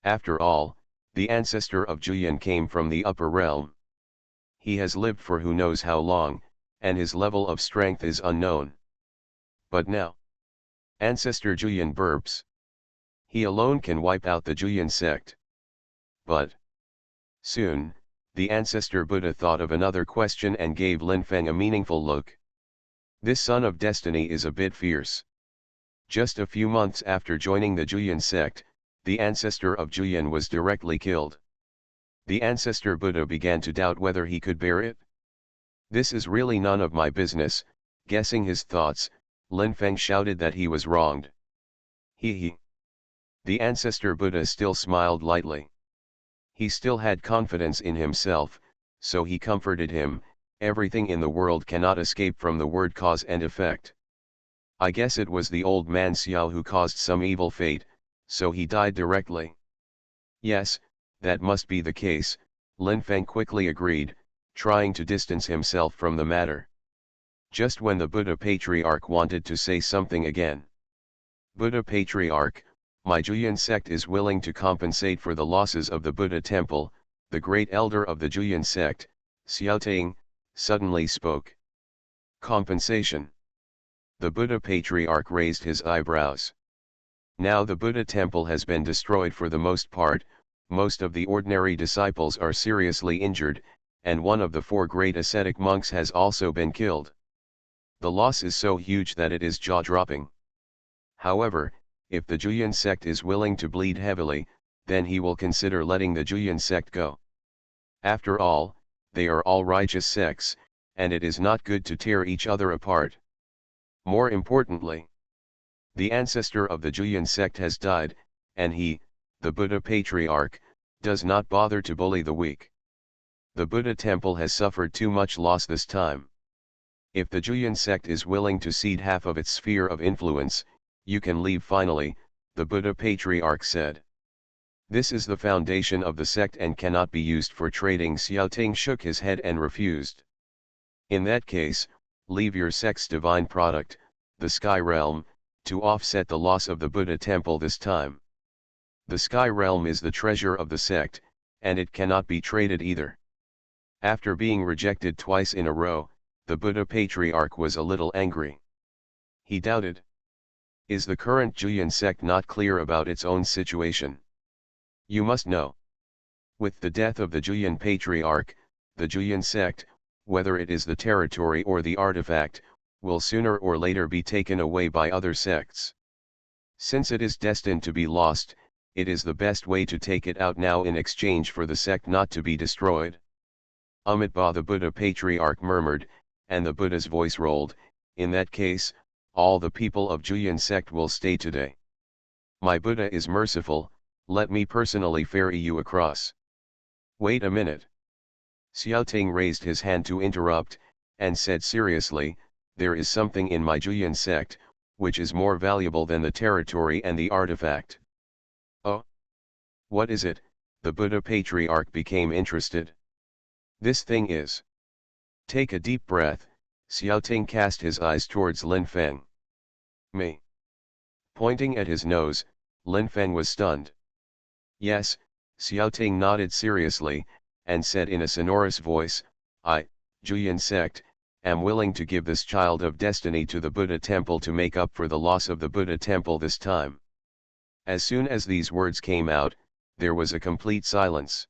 After all, the ancestor of Juyan came from the upper realm. He has lived for who knows how long, and his level of strength is unknown. But now, Ancestor Juyan burps. He alone can wipe out the Juyan sect. But soon, the ancestor Buddha thought of another question and gave Lin Feng a meaningful look. This son of destiny is a bit fierce. Just a few months after joining the Juyan sect, the ancestor of Juyan was directly killed. The ancestor Buddha began to doubt whether he could bear it. "This is really none of my business." Guessing his thoughts, Lin Feng shouted that he was wronged. He. The ancestor Buddha still smiled lightly. He still had confidence in himself, so he comforted him. "Everything in the world cannot escape from the word cause and effect. I guess it was the old man Xiao who caused some evil fate, so he died directly." "Yes, that must be the case," Lin Feng quickly agreed, trying to distance himself from the matter. Just when the Buddha Patriarch wanted to say something again. "Buddha Patriarch, my Juyan sect is willing to compensate for the losses of the Buddha temple." The great elder of the Juyan sect, Xiaoting, suddenly spoke. "Compensation?" The Buddha Patriarch raised his eyebrows. "Now the Buddha temple has been destroyed for the most part, most of the ordinary disciples are seriously injured, and one of the 4 great ascetic monks has also been killed. The loss is so huge that it is jaw-dropping. However, if the Juyan sect is willing to bleed heavily, then he will consider letting the Juyan sect go. After all, they are all righteous sects, and it is not good to tear each other apart. More importantly, the ancestor of the Juyan sect has died, and he, the Buddha Patriarch, does not bother to bully the weak. The Buddha temple has suffered too much loss this time. If the Juyan sect is willing to cede half of its sphere of influence, you can leave finally," the Buddha Patriarch said. "This is the foundation of the sect and cannot be used for trading." Xiaoting shook his head and refused. "In that case, leave your sect's divine product, the Sky Realm, to offset the loss of the Buddha temple this time. The Sky Realm is the treasure of the sect, and it cannot be traded either." After being rejected twice in a row, the Buddha Patriarch was a little angry. He doubted. Is the current Juyan sect not clear about its own situation? You must know. With the death of the Juyan Patriarch, the Juyan sect, whether it is the territory or the artifact, will sooner or later be taken away by other sects. Since it is destined to be lost, it is the best way to take it out now in exchange for the sect not to be destroyed. Amitabha, the Buddha Patriarch murmured, and the Buddha's voice rolled. "In that case, all the people of Juyan sect will stay today. My Buddha is merciful, let me personally ferry you across." "Wait a minute." Xiaoting raised his hand to interrupt, and said seriously, "There is something in my Juyan sect, which is more valuable than the territory and the artifact." "Oh? What is it?" The Buddha Patriarch became interested. "This thing is." Take a deep breath. Xiaoting cast his eyes towards Lin Feng. "Me?" Pointing at his nose, Lin Feng was stunned. "Yes, Xiaoting nodded seriously, and said in a sonorous voice, I, Juyan sect, am willing to give this child of destiny to the Buddha temple to make up for the loss of the Buddha temple this time. As soon as these words came out, there was a complete silence.